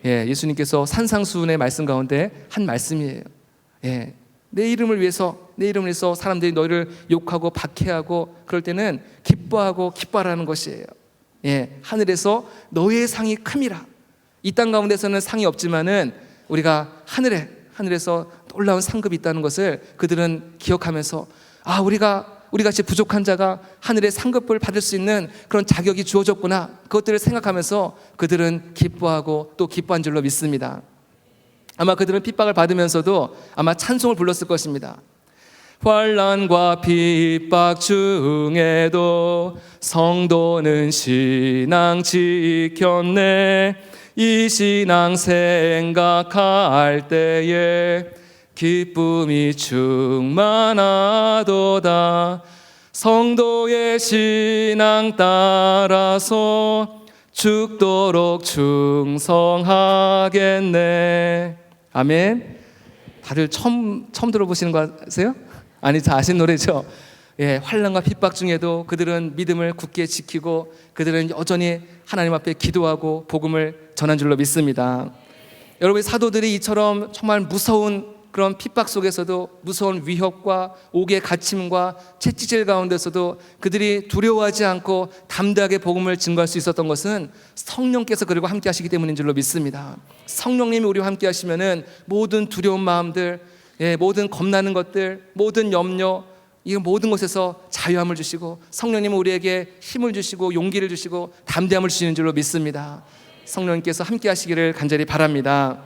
예수님께서 산상수훈의 말씀 가운데 한 말씀이에요. 내 이름을 위해서 사람들이 너희를 욕하고 박해하고 그럴 때는 기뻐하고 기뻐하라는 것이에요. 하늘에서 너희의 상이 큼이라. 이 땅 가운데서는 상이 없지만은 우리가 하늘에서 놀라운 상급이 있다는 것을 그들은 기억하면서, 우리가 같이 부족한 자가 하늘의 상급을 받을 수 있는 그런 자격이 주어졌구나, 그것들을 생각하면서 그들은 기뻐하고 또 기뻐한 줄로 믿습니다. 아마 그들은 핍박을 받으면서도 아마 찬송을 불렀을 것입니다. 환난과 핍박 중에도 성도는 신앙 지켰네. 이 신앙 생각할 때에 기쁨이 충만하도다. 성도의 신앙 따라서 죽도록 충성하겠네. 아멘. 다들 처음 들어보시는 거 아세요? 아니, 다 아신 노래죠. 예, 환난과 핍박 중에도 그들은 믿음을 굳게 지키고 그들은 여전히 하나님 앞에 기도하고 복음을 전한 줄로 믿습니다. 여러분, 사도들이 이처럼 정말 무서운 그런 핍박 속에서도, 무서운 위협과 옥의 갇힘과 채찍질 가운데서도 그들이 두려워하지 않고 담대하게 복음을 증거할 수 있었던 것은 성령께서 그리고 함께 하시기 때문인 줄로 믿습니다. 성령님이 우리와 함께 하시면은 모든 두려운 마음들, 모든 겁나는 것들, 모든 염려, 이 모든 것에서 자유함을 주시고 성령님은 우리에게 힘을 주시고 용기를 주시고 담대함을 주시는 줄로 믿습니다. 성령님께서 함께 하시기를 간절히 바랍니다.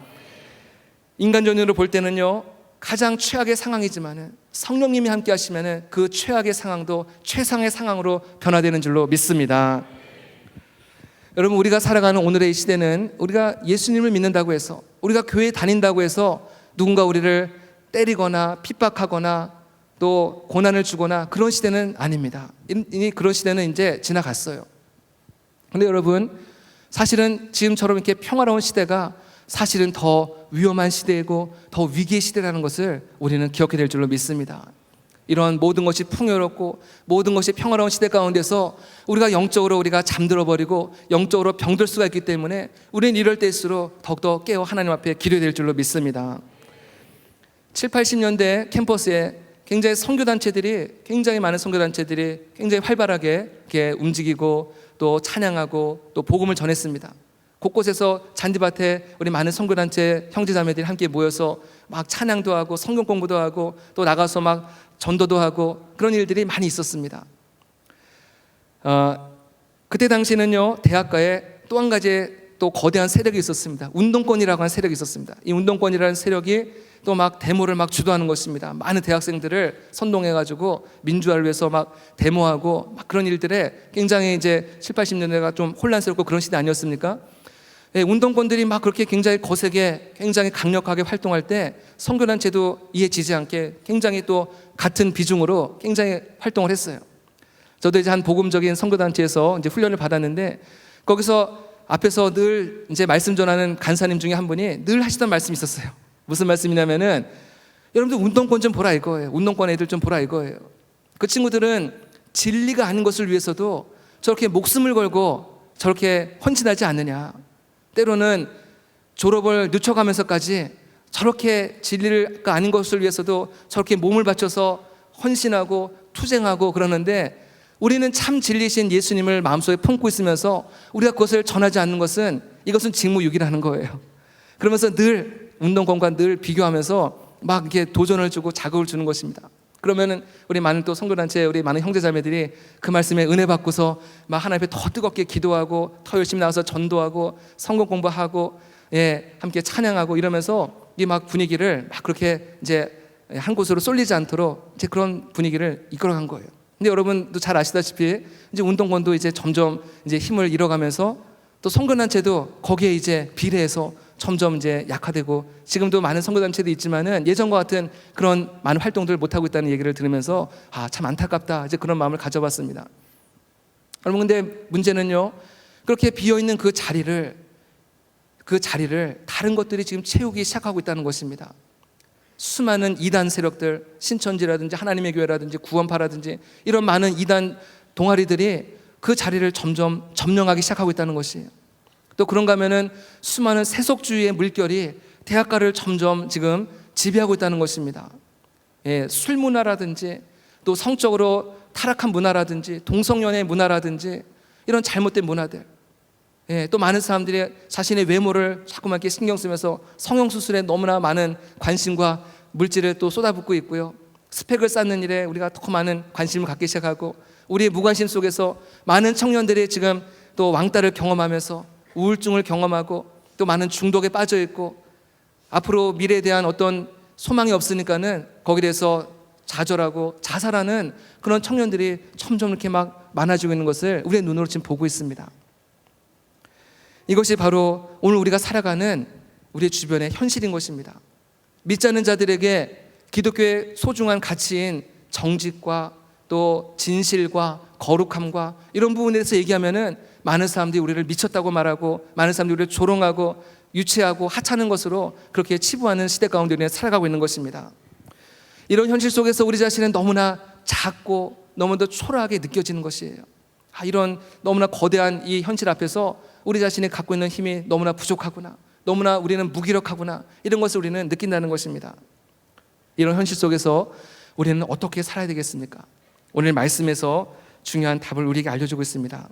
인간적으로 볼 때는요, 가장 최악의 상황이지만은 성령님이 함께 하시면은 그 최악의 상황도 최상의 상황으로 변화되는 줄로 믿습니다. 여러분, 우리가 살아가는 오늘의 이 시대는 우리가 예수님을 믿는다고 해서, 우리가 교회에 다닌다고 해서 누군가 우리를 때리거나 핍박하거나 또 고난을 주거나 그런 시대는 아닙니다. 이미 그런 시대는 이제 지나갔어요. 그런데 여러분, 사실은 지금처럼 이렇게 평화로운 시대가 사실은 더 위험한 시대이고 더 위기의 시대라는 것을 우리는 기억해야 될 줄로 믿습니다. 이런 모든 것이 풍요롭고 모든 것이 평화로운 시대 가운데서 우리가 영적으로 우리가 잠들어버리고 영적으로 병들 수가 있기 때문에 우리는 이럴 때일수록 더욱더 깨어 하나님 앞에 기도해야 될 줄로 믿습니다. 7, 80년대 캠퍼스에 굉장히 선교단체들이, 굉장히 많은 선교단체들이 굉장히 활발하게 이렇게 움직이고 또 찬양하고 또 복음을 전했습니다. 곳곳에서 잔디밭에 우리 많은 선교단체 형제자매들이 함께 모여서 막 찬양도 하고 성경 공부도 하고 또 나가서 막 전도도 하고 그런 일들이 많이 있었습니다. 그때 당시에는요, 대학가에 또 한 가지 또 거대한 세력이 있었습니다. 운동권이라고 하는 세력이 있었습니다. 이 운동권이라는 세력이 또 막 데모를 막 주도하는 것입니다. 많은 대학생들을 선동해가지고 민주화를 위해서 막 데모하고 막 그런 일들에 굉장히 이제 7, 80년대가 좀 혼란스럽고 그런 시대 아니었습니까? 운동권들이 막 그렇게 굉장히 거세게, 굉장히 강력하게 활동할 때 선교단체도 이해지지 않게 굉장히 또 같은 비중으로 굉장히 활동을 했어요. 저도 이제 한 복음적인 선교단체에서 이제 훈련을 받았는데 거기서 앞에서 늘 이제 말씀 전하는 간사님 중에 한 분이 늘 하시던 말씀이 있었어요. 무슨 말씀이냐면은 여러분들 운동권 좀 보라 이거예요. 운동권 애들 좀 보라 이거예요. 그 친구들은 진리가 아닌 것을 위해서도 저렇게 목숨을 걸고 저렇게 헌신하지 않느냐. 때로는 졸업을 늦춰가면서까지 저렇게 진리가 아닌 것을 위해서도 저렇게 몸을 바쳐서 헌신하고 투쟁하고 그러는데 우리는 참 진리신 예수님을 마음속에 품고 있으면서 우리가 그것을 전하지 않는 것은 이것은 직무유기라는 거예요. 그러면서 늘 운동권과 늘 비교하면서 막 이렇게 도전을 주고 자극을 주는 것입니다. 그러면은 우리 많은 또 선교단체 우리 많은 형제자매들이 그 말씀에 은혜 받고서 막 하나님 앞에 더 뜨겁게 기도하고 더 열심히 나가서 전도하고 성경 공부하고 함께 찬양하고 이러면서 이 막 분위기를 막 그렇게 이제 한 곳으로 쏠리지 않도록 이제 그런 분위기를 이끌어간 거예요. 근데 여러분도 잘 아시다시피 이제 운동권도 이제 점점 이제 힘을 잃어가면서 또 선교단체도 거기에 이제 비례해서 점점 이제 약화되고 지금도 많은 선교단체도 있지만은 예전과 같은 그런 많은 활동들을 못 하고 있다는 얘기를 들으면서 참 안타깝다 이제 그런 마음을 가져봤습니다. 여러분, 근데 문제는요, 그렇게 비어 있는 그 자리를 다른 것들이 지금 채우기 시작하고 있다는 것입니다. 수많은 이단 세력들, 신천지라든지 하나님의 교회라든지 구원파라든지 이런 많은 이단 동아리들이 그 자리를 점점 점령하기 시작하고 있다는 것이에요. 또 그런가 하면은 수많은 세속주의의 물결이 대학가를 점점 지금 지배하고 있다는 것입니다. 술 문화라든지 또 성적으로 타락한 문화라든지 동성연애 문화라든지 이런 잘못된 문화들, 또 많은 사람들이 자신의 외모를 자꾸만 이렇게 신경 쓰면서 성형수술에 너무나 많은 관심과 물질을 또 쏟아붓고 있고요. 스펙을 쌓는 일에 우리가 더 많은 관심을 갖기 시작하고 우리의 무관심 속에서 많은 청년들이 지금 또 왕따를 경험하면서 우울증을 경험하고 또 많은 중독에 빠져 있고 앞으로 미래에 대한 어떤 소망이 없으니까는 거기에 대해서 좌절하고 자살하는 그런 청년들이 점점 이렇게 막 많아지고 있는 것을 우리의 눈으로 지금 보고 있습니다. 이것이 바로 오늘 우리가 살아가는 우리의 주변의 현실인 것입니다. 믿지 않는 자들에게 기독교의 소중한 가치인 정직과 또 진실과 거룩함과 이런 부분에 대해서 얘기하면은 많은 사람들이 우리를 미쳤다고 말하고 많은 사람들이 우리를 조롱하고 유치하고 하찮은 것으로 그렇게 치부하는 시대 가운데 우리는 살아가고 있는 것입니다. 이런 현실 속에서 우리 자신은 너무나 작고 너무도 초라하게 느껴지는 것이에요. 이런 너무나 거대한 이 현실 앞에서 우리 자신이 갖고 있는 힘이 너무나 부족하구나, 너무나 우리는 무기력하구나, 이런 것을 우리는 느낀다는 것입니다. 이런 현실 속에서 우리는 어떻게 살아야 되겠습니까? 오늘 말씀에서 중요한 답을 우리에게 알려주고 있습니다.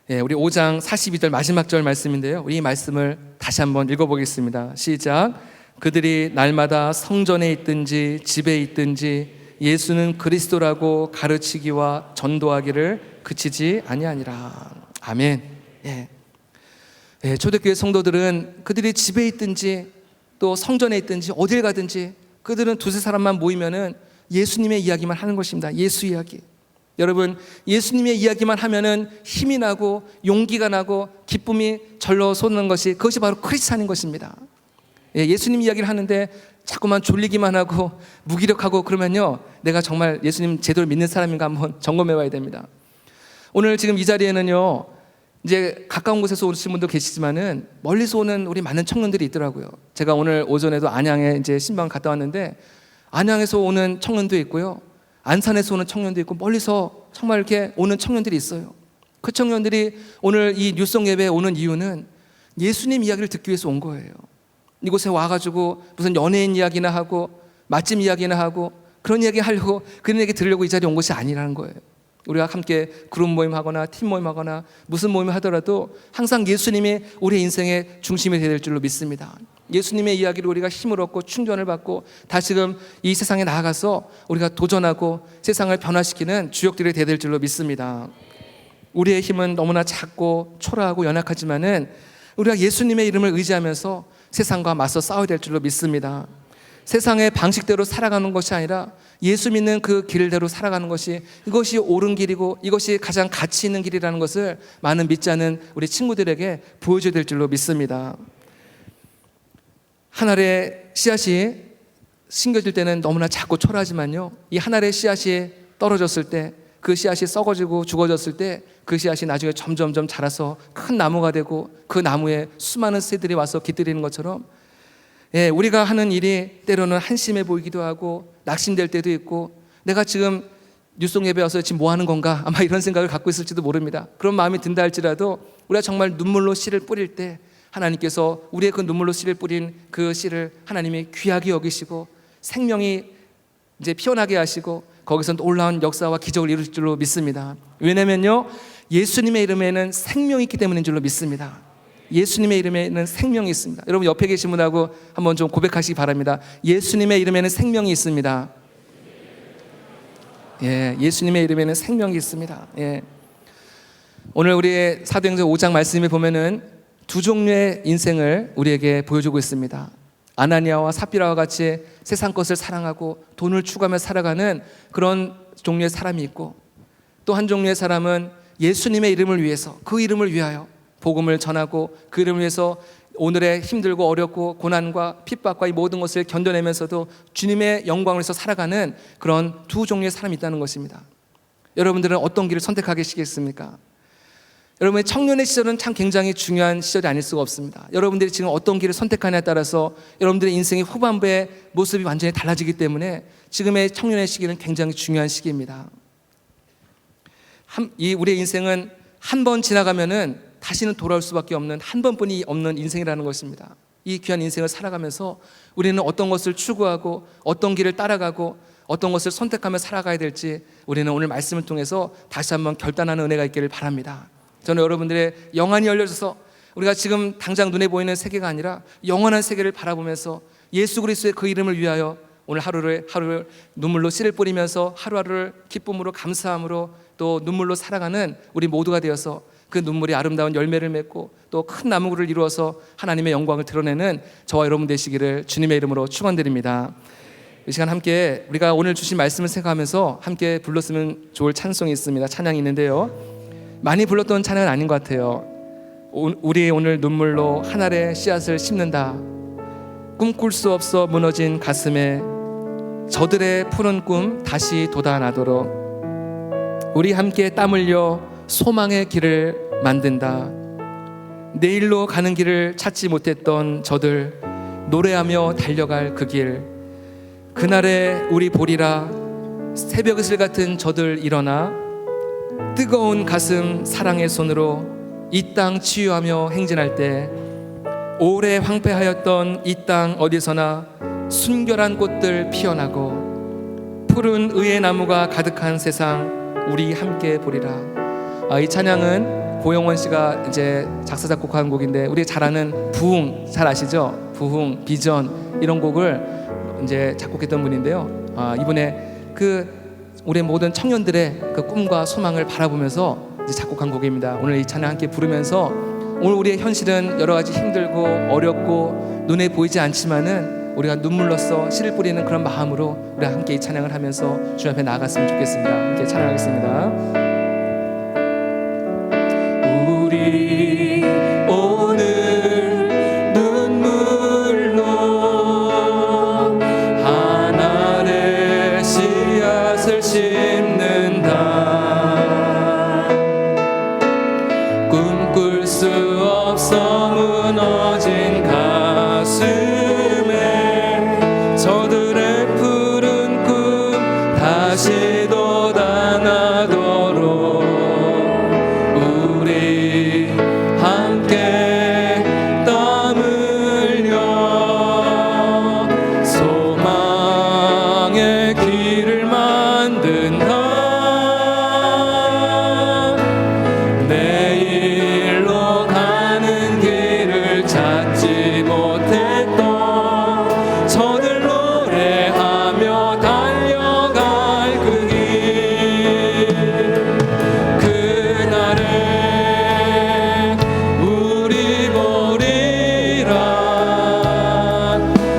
우리 5장 42절 마지막 절 말씀인데요, 우리 이 말씀을 다시 한번 읽어보겠습니다. 시작. 그들이 날마다 성전에 있든지 집에 있든지 예수는 그리스도라고 가르치기와 전도하기를 그치지 아니하니라. 아멘. 초대교회 성도들은 그들이 집에 있든지 또 성전에 있든지 어딜 가든지 그들은 두세 사람만 모이면은 예수님의 이야기만 하는 것입니다. 예수 이야기. 여러분, 예수님의 이야기만 하면은 힘이 나고 용기가 나고 기쁨이 절로 솟는 것이, 그것이 바로 크리스찬인 것입니다. 예수님 이야기를 하는데 자꾸만 졸리기만 하고 무기력하고 그러면요, 내가 정말 예수님 제대로 믿는 사람인가 한번 점검해 봐야 됩니다. 오늘 지금 이 자리에는요, 이제 가까운 곳에서 오신 분도 계시지만은 멀리서 오는 우리 많은 청년들이 있더라고요. 제가 오늘 오전에도 안양에 이제 신방 갔다 왔는데, 안양에서 오는 청년도 있고요, 안산에서 오는 청년도 있고, 멀리서 정말 이렇게 오는 청년들이 있어요. 그 청년들이 오늘 이 뉴송 예배에 오는 이유는 예수님 이야기를 듣기 위해서 온 거예요. 이곳에 와가지고 무슨 연예인 이야기나 하고 맛집 이야기나 하고 그런 이야기 하려고, 그런 얘기 들으려고 이 자리에 온 것이 아니라는 거예요. 우리가 함께 그룹 모임 하거나 팀 모임 하거나 무슨 모임을 하더라도 항상 예수님이 우리 인생의 중심이 되어야 될 줄로 믿습니다. 예수님의 이야기로 우리가 힘을 얻고 충전을 받고 다시금 이 세상에 나아가서 우리가 도전하고 세상을 변화시키는 주역들이 되어야 될 줄로 믿습니다. 우리의 힘은 너무나 작고 초라하고 연약하지만은 우리가 예수님의 이름을 의지하면서 세상과 맞서 싸워야 될 줄로 믿습니다. 세상의 방식대로 살아가는 것이 아니라 예수 믿는 그 길대로 살아가는 것이, 이것이 옳은 길이고 이것이 가장 가치 있는 길이라는 것을 많은 믿지 않는 우리 친구들에게 보여줘야 될 줄로 믿습니다. 한 알의 씨앗이 심겨질 때는 너무나 작고 초라하지만요, 이 한 알의 씨앗이 떨어졌을 때, 그 씨앗이 썩어지고 죽어졌을 때 그 씨앗이 나중에 점점점 자라서 큰 나무가 되고 그 나무에 수많은 새들이 와서 깃들이는 것처럼, 우리가 하는 일이 때로는 한심해 보이기도 하고 낙심될 때도 있고, 내가 지금 뉴송 예배 와서 지금 뭐 하는 건가, 아마 이런 생각을 갖고 있을지도 모릅니다. 그런 마음이 든다 할지라도 우리가 정말 눈물로 씨를 뿌릴 때 하나님께서 우리의 그 눈물로 씨를 뿌린 그 씨를 하나님이 귀하게 여기시고 생명이 이제 피어나게 하시고 거기서 놀라운 역사와 기적을 이룰 줄로 믿습니다. 왜냐면요, 예수님의 이름에는 생명이 있기 때문인 줄로 믿습니다. 예수님의 이름에는 생명이 있습니다. 여러분 옆에 계신 분하고 한번 좀 고백하시기 바랍니다. 예수님의 이름에는 생명이 있습니다. 예수님의 이름에는 생명이 있습니다. 오늘 우리의 사도행전 5장 말씀에 보면은 두 종류의 인생을 우리에게 보여주고 있습니다. 아나니아와 삽비라와 같이 세상 것을 사랑하고 돈을 추구하며 살아가는 그런 종류의 사람이 있고, 또 한 종류의 사람은 예수님의 이름을 위해서, 그 이름을 위하여 복음을 전하고 그 이름을 위해서 오늘의 힘들고 어렵고 고난과 핍박과 이 모든 것을 견뎌내면서도 주님의 영광을 위해서 살아가는 그런 두 종류의 사람이 있다는 것입니다. 여러분들은 어떤 길을 선택하시겠습니까? 여러분의 청년의 시절은 참 굉장히 중요한 시절이 아닐 수가 없습니다. 여러분들이 지금 어떤 길을 선택하냐에 따라서 여러분들의 인생의 후반부의 모습이 완전히 달라지기 때문에 지금의 청년의 시기는 굉장히 중요한 시기입니다. 우리의 인생은 한 번 지나가면은 다시는 돌아올 수밖에 없는, 한 번뿐이 없는 인생이라는 것입니다. 이 귀한 인생을 살아가면서 우리는 어떤 것을 추구하고 어떤 길을 따라가고 어떤 것을 선택하며 살아가야 될지 우리는 오늘 말씀을 통해서 다시 한번 결단하는 은혜가 있기를 바랍니다. 저는 여러분들의 영안이 열려져서 우리가 지금 당장 눈에 보이는 세계가 아니라 영원한 세계를 바라보면서 예수 그리스도의 그 이름을 위하여 오늘 하루를 눈물로 씨를 뿌리면서 하루하루를 기쁨으로 감사함으로 또 눈물로 살아가는 우리 모두가 되어서 그 눈물이 아름다운 열매를 맺고 또 큰 나무를 이루어서 하나님의 영광을 드러내는 저와 여러분 되시기를 주님의 이름으로 축원드립니다. 이 시간 함께 우리가 오늘 주신 말씀을 생각하면서 함께 불렀으면 좋을 찬송이 있습니다. 찬양이 있는데요, 많이 불렀던 찬양은 아닌 것 같아요. 우리 오늘 눈물로 한 알의 씨앗을 심는다. 꿈꿀 수 없어 무너진 가슴에 저들의 푸른 꿈 다시 돋아나도록 우리 함께 땀 흘려 소망의 길을 만든다. 내일로 가는 길을 찾지 못했던 저들, 노래하며 달려갈 그 길, 그날에 우리 보리라. 새벽 이슬 같은 저들 일어나 뜨거운 가슴 사랑의 손으로 이 땅 치유하며 행진할 때, 오래 황폐하였던 이 땅 어디서나 순결한 꽃들 피어나고 푸른 의의 나무가 가득한 세상 우리 함께 보리라. 이 찬양은 고영원 씨가 이제 작사 작곡한 곡인데, 우리 잘 아는 부흥, 잘 아시죠? 부흥, 비전, 이런 곡을 이제 작곡했던 분인데요. 이분의 우리 모든 청년들의 그 꿈과 소망을 바라보면서 이제 작곡한 곡입니다. 오늘 이 찬양 함께 부르면서, 오늘 우리의 현실은 여러 가지 힘들고 어렵고 눈에 보이지 않지만은 우리가 눈물로써 씨를 뿌리는 그런 마음으로 우리가 함께 이 찬양을 하면서 주님 앞에 나아갔으면 좋겠습니다. 함께 찬양하겠습니다. 우리 오늘 눈물로 하나의 씨앗을 심는다. 꿈꿀 수 없어 무너진 가슴에 저들의 푸른 꿈 다시 돋아나도록 우리 함께 땀 흘려 소망의 길을 만든다. 내일로 가는 길을 찾지 못했던 저들 노래하며 달려갈 그 길, 그날에 우리 보리라.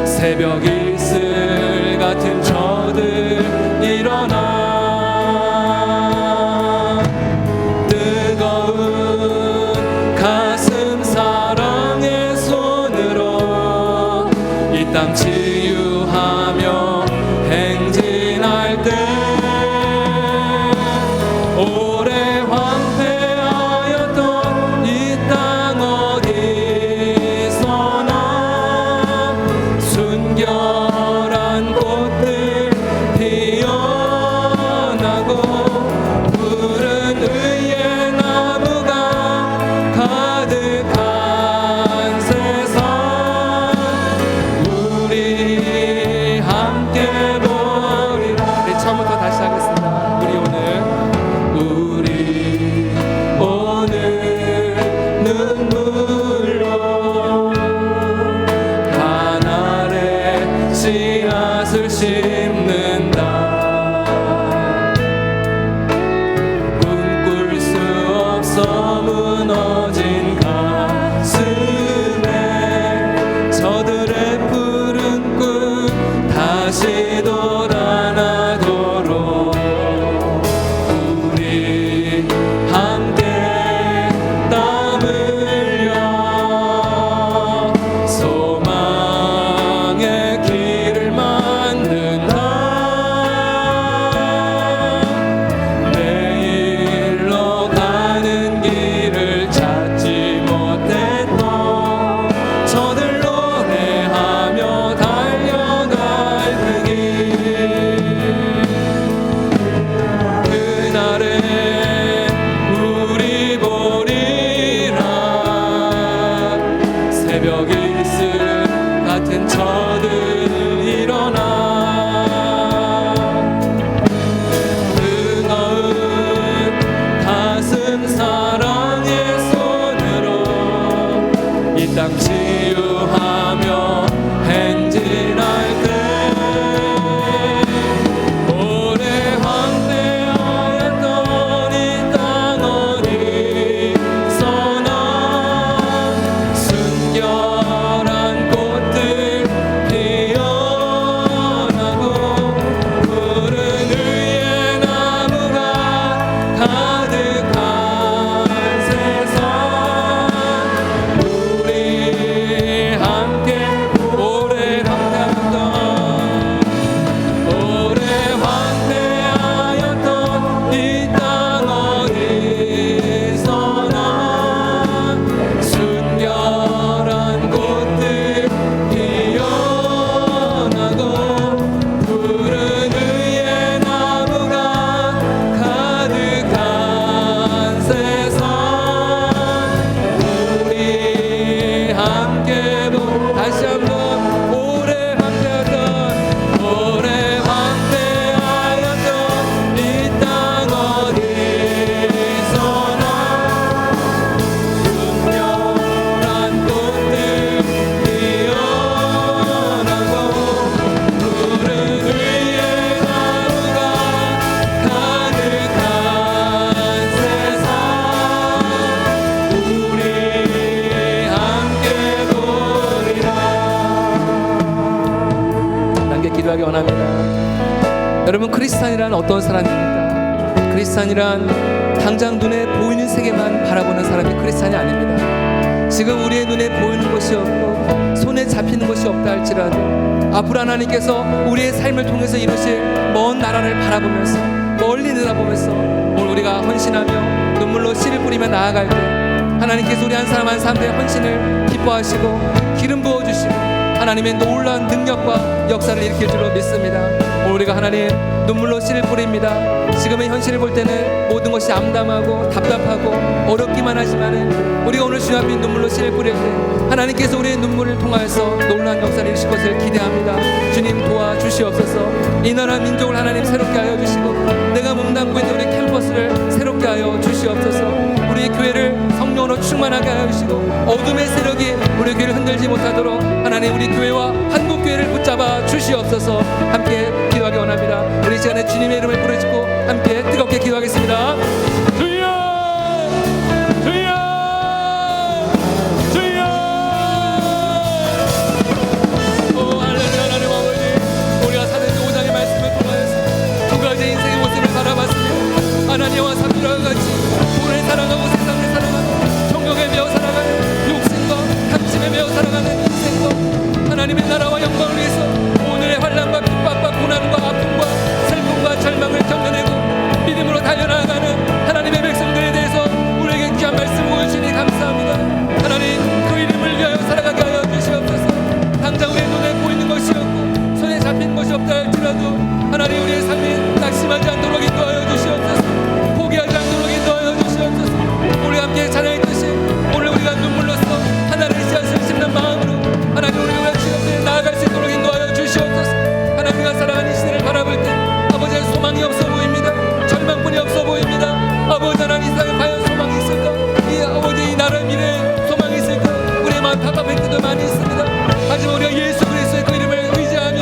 새벽 이슬 같은 저들 일어나 뜨거운 가슴 사랑의 손으로 이 땅 치유하며 행진할 때, 오래 황폐하였던 이 땅 어디서나 순결한 꽃들 피어나고 푸른 의의 나무가 가득한 세상 우리 함께 크리스찬이란 어떤 사람입니까? 크리스찬이란 당장 눈에 보이는 세계만 바라보는 사람이 크리스찬이 아닙니다. 지금 우리의 눈에 보이는 것이 없고 손에 잡히는 것이 없다 할지라도 앞으로 하나님께서 우리의 삶을 통해서 이루실 먼 나라를 바라보면서 멀리 내다보면서 오늘 우리가 헌신하며 눈물로 씨를 뿌리며 나아갈 때 하나님께서 우리 한 사람 한 사람들의 헌신을 기뻐하시고 기름 부어주시고 하나님의 놀라운 능력과 역사를 일으킬 줄로 믿습니다. 오늘 우리가 하나님 눈물로 씨를 뿌립니다. 지금의 현실을 볼 때는 모든 것이 암담하고 답답하고 어렵기만 하지만은 우리가 오늘 주님 앞에 눈물로 씨를 뿌릴 때 하나님께서 우리의 눈물을 통하여서 놀라운 역사를 이루실 것을 기대합니다. 주님 도와주시옵소서. 이 나라 민족을 하나님 새롭게 하여 주시고 내가 몸담고 있는 우리 캠퍼스를 새롭게 하여 주시옵소서. 우리 교회를 성령으로 충만하게 하여 주시고 어둠의 세력이 우리 교회를 흔들지 못하도록 하나님 우리 교회와 한국교회를 붙잡아 주시옵소서. 함께 기도하기 원합니다. 우리 시간에 주님의 이름을 부르짖고 함께 뜨겁게 기도하겠습니다. 주여 주여 주여. 오 할렐루야. 하나님 아버지, 우리가 사도행전 5장의 말씀을 통하여서 두 가지 인생의 모습을 바라봤습니다. 아나니아와 삽비라와 같이 돈을 사랑하고 세상을 사랑하고 정욕에 매어 살아가는 욕심과 탐심에 매어 살아가는 인생과 하나님의 나라와 영광을 위해서 오늘의 환난과 핍박과 고난과 아픔과 슬픔과 절망을 견뎌내고 믿음으로 달려나가는 하나님의 백성들에 대해서 우리에게 귀한 말씀 보여주시니 감사합니다. 하나님 그 이름을 위하여 살아가게 하여 주시옵소서. 당장 우리의 눈에 보이는 것이 없고 손에 잡힌 것이 없다 할지라도 하나님 우리의 삶이 낙심하지 않도록 인도하여 주시옵소서. 포기하지 않도록 인도하여 주시옵소서. 우리가 함께 찬양했듯이 오늘 우리가 눈물로써 하나님의 씨앗을 심는 마음으로 하나님 우리가 지금 나아갈 수 있도록 인도하여 주시옵소서. 하나님과 살아가는 시대를 바라볼 때 아버지의 소망이 없어 보입니다. 절망뿐이 없어 보입니다. 아버지 하나님 이 세상에 과연 소망이 있을까? 이 아버지 이 나라의 미래에 소망이 있을까? 우리의 마음 답답할 때도 많이 있습니다. 하지만 우리가 예수 그리스도의 그 이름을 의지하며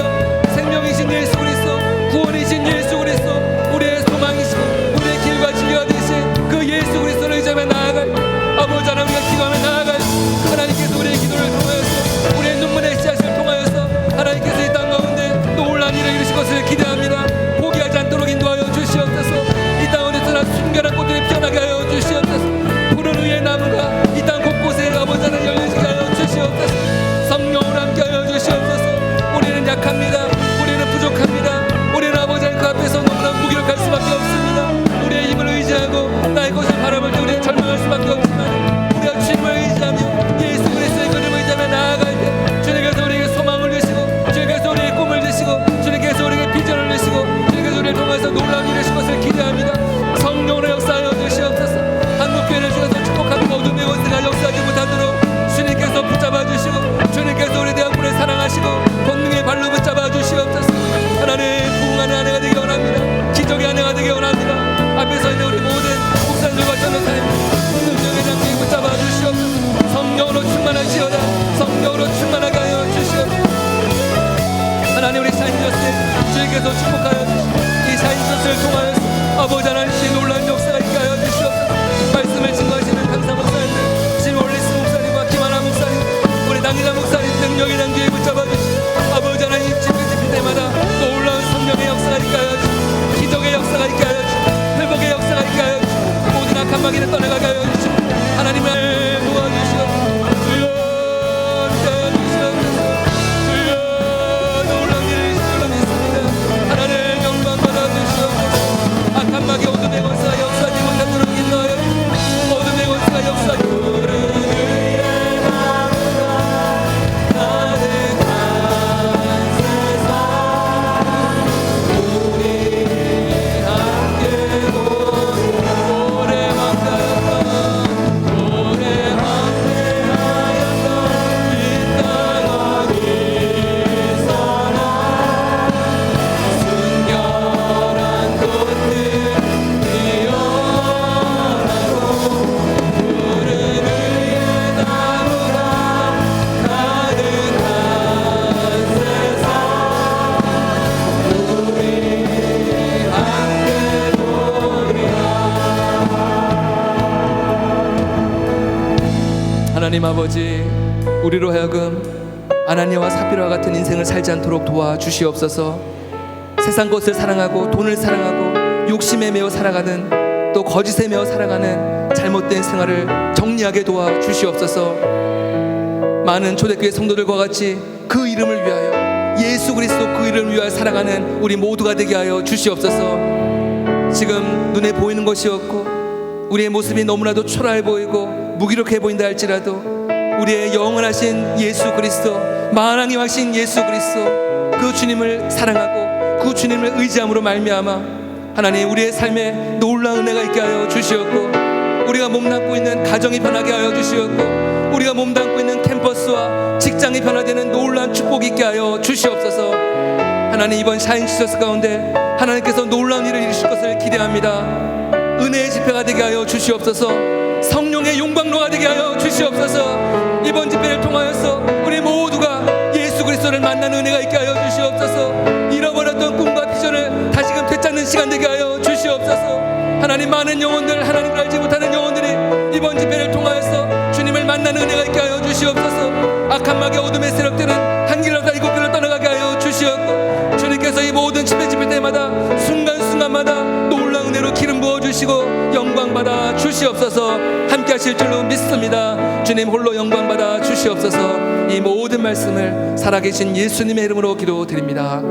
생명이신 예수 그리스도, 구원이신 예수 그리스도, 우리의 소망이시고 우리의 길과 진리가 되신 그 예수 그리스도를 의지하며 나아갈 아버지 하나님 우리가 기도하며 나아갈 하나님께서 우리의 기도를 통하여서 우리의 눈물의 씨앗을 통하여서 하나님께서 이 땅 가운데 놀라운 일을 이루실 것을 기대합니다. 포기하지 않도록 인도하여 주시옵소서. 이 땅 어디서나 순결한 꽃들이 피어나게 하여 주시옵소서. 푸른 위의 나무가 이 땅 곳곳에 아버지 하나님 열리게 하여 주시옵소서. 성령으로 함께 하여 주시옵소서. 우리는 약합니다. 우리는 부족합니다. 우리는 아버지 하나님 그 앞에서 너무나 무기력할 수밖에 없습니다. 우리의 힘을 의지하고 나의 것을 바라볼 때 우리는 절망할 수밖에 없지만 우리가 주님을 의지하며 예수 그리스도의 그림을 의지하며 나아갈 때 주님께서 우리에게 소망을 주시고 주님께서 우리에게 꿈을 주시고 주님께서 우리에게 비전을 주시고 주님께서 우리를 통해서 놀라운 일을 하실 것을 기대합니다. 성령으로 역사하여 주시옵소서. 한국교회를 주셔서 축복하는 어둠의 권세가 역사하지 못하도록 주님께서 붙잡아 주시고 주님께서 우리에 대한 분을 사랑하시고 권능의 발로 붙잡아 주시옵소서. 하나님 부흥하는 한 해가 되기 원합니다. 기적의 한 해가 되기 원합니다. 앞에 서 있는 우리 모든 목사님들과 전도사님 능력의 장기에 붙잡아 주시옵소서. 성령으로 충만하시오다. 성령으로 충만하게 하여 주시옵소서. 하나님 우리 샤인저스 주님께서 축복하여 주시고 이 샤인저스를 통하여서 아버지 하나님의 놀라운 역사가 있게 하여 주시옵소서. 말씀을 증거하시는 강사 목사님들 지금 올리스 목사님과 김하나 목사님 우리 당기자 목사님 능력의 장기에 붙잡아 주시고 아버지 하나님 집회 때마다 놀라운 성령의 역사가 있게 하여 주시고 기적의 역사가 있게 하여 주시고 회복의 역사가 있게 하여 주시고 모든 악한 마귀를 떠나가게 하여 주시고 하나님을 도와주시고 주여 하여 주시옵소서. 주여 놀라운 일을 이루실 줄로 믿습니다. 하나님 영광 받아주시옵소서. 악한 마귀 어둠의 권세가 역사하지 못하도록 인도하여 주시고 어둠의 권세가 역사하지 못하도록 하나님 아버지 우리로 하여금 아나니아와 삽비라와 같은 인생을 살지 않도록 도와주시옵소서. 세상 것을 사랑하고 돈을 사랑하고 욕심에 매어 살아가는, 또 거짓에 매어 살아가는 잘못된 생활을 정리하게 도와 주시옵소서. 많은 초대교회 성도들과 같이 그 이름을 위하여, 예수 그리스도 그 이름을 위하여 살아가는 우리 모두가 되게 하여 주시옵소서. 지금 눈에 보이는 것이 없고 우리의 모습이 너무나도 초라해 보이고 무기력해 보인다 할지라도 우리의 영원하신 예수 그리스도, 만왕의 왕신 예수 그리스도, 그 주님을 사랑하고 그 주님을 의지함으로 말미암아 하나님 우리의 삶에 놀라운 은혜가 있게 하여 주시옵고, 우리가 몸담고 있는 가정이 변하게 하여 주시옵고, 우리가 몸담고 있는 캠퍼스와 직장이 변화되는 놀라운 축복이 있게 하여 주시옵소서. 하나님 이번 샤인 지저스 가운데 하나님께서 놀라운 일을 이루실 것을 기대합니다. 은혜의 집회가 되게 하여 주시옵소서. 성령의 용광로가 되게 하여 주시옵소서. 이번 집회를 통하여서 우리 모두가 예수 그리스도를 만나는 은혜가 있게 하여 주시옵소서. 잃어버렸던 꿈과 비전을 다시금 되찾는 시간 되게 하여 주시옵소서. 하나님 많은 영혼들, 하나님을 알지 못하는 영혼들이 이번 집회를 통하여서 주님을 만나는 은혜가 있게 하여 주시옵소서. 악한 마귀 어둠의 세력들은 한 길로 다 일곱 길로 떠나가게 하여 주시옵고, 주님께서 이 모든 집회 때마다 순간순간마다 놀라운 은혜로 기름 부어주시고 영광 받아 주시옵소서. 함께 하실 줄로 믿습니다. 주님 홀로 영광 받아 주시옵소서. 이 모든 말씀을 살아계신 예수님의 이름으로 기도드립니다.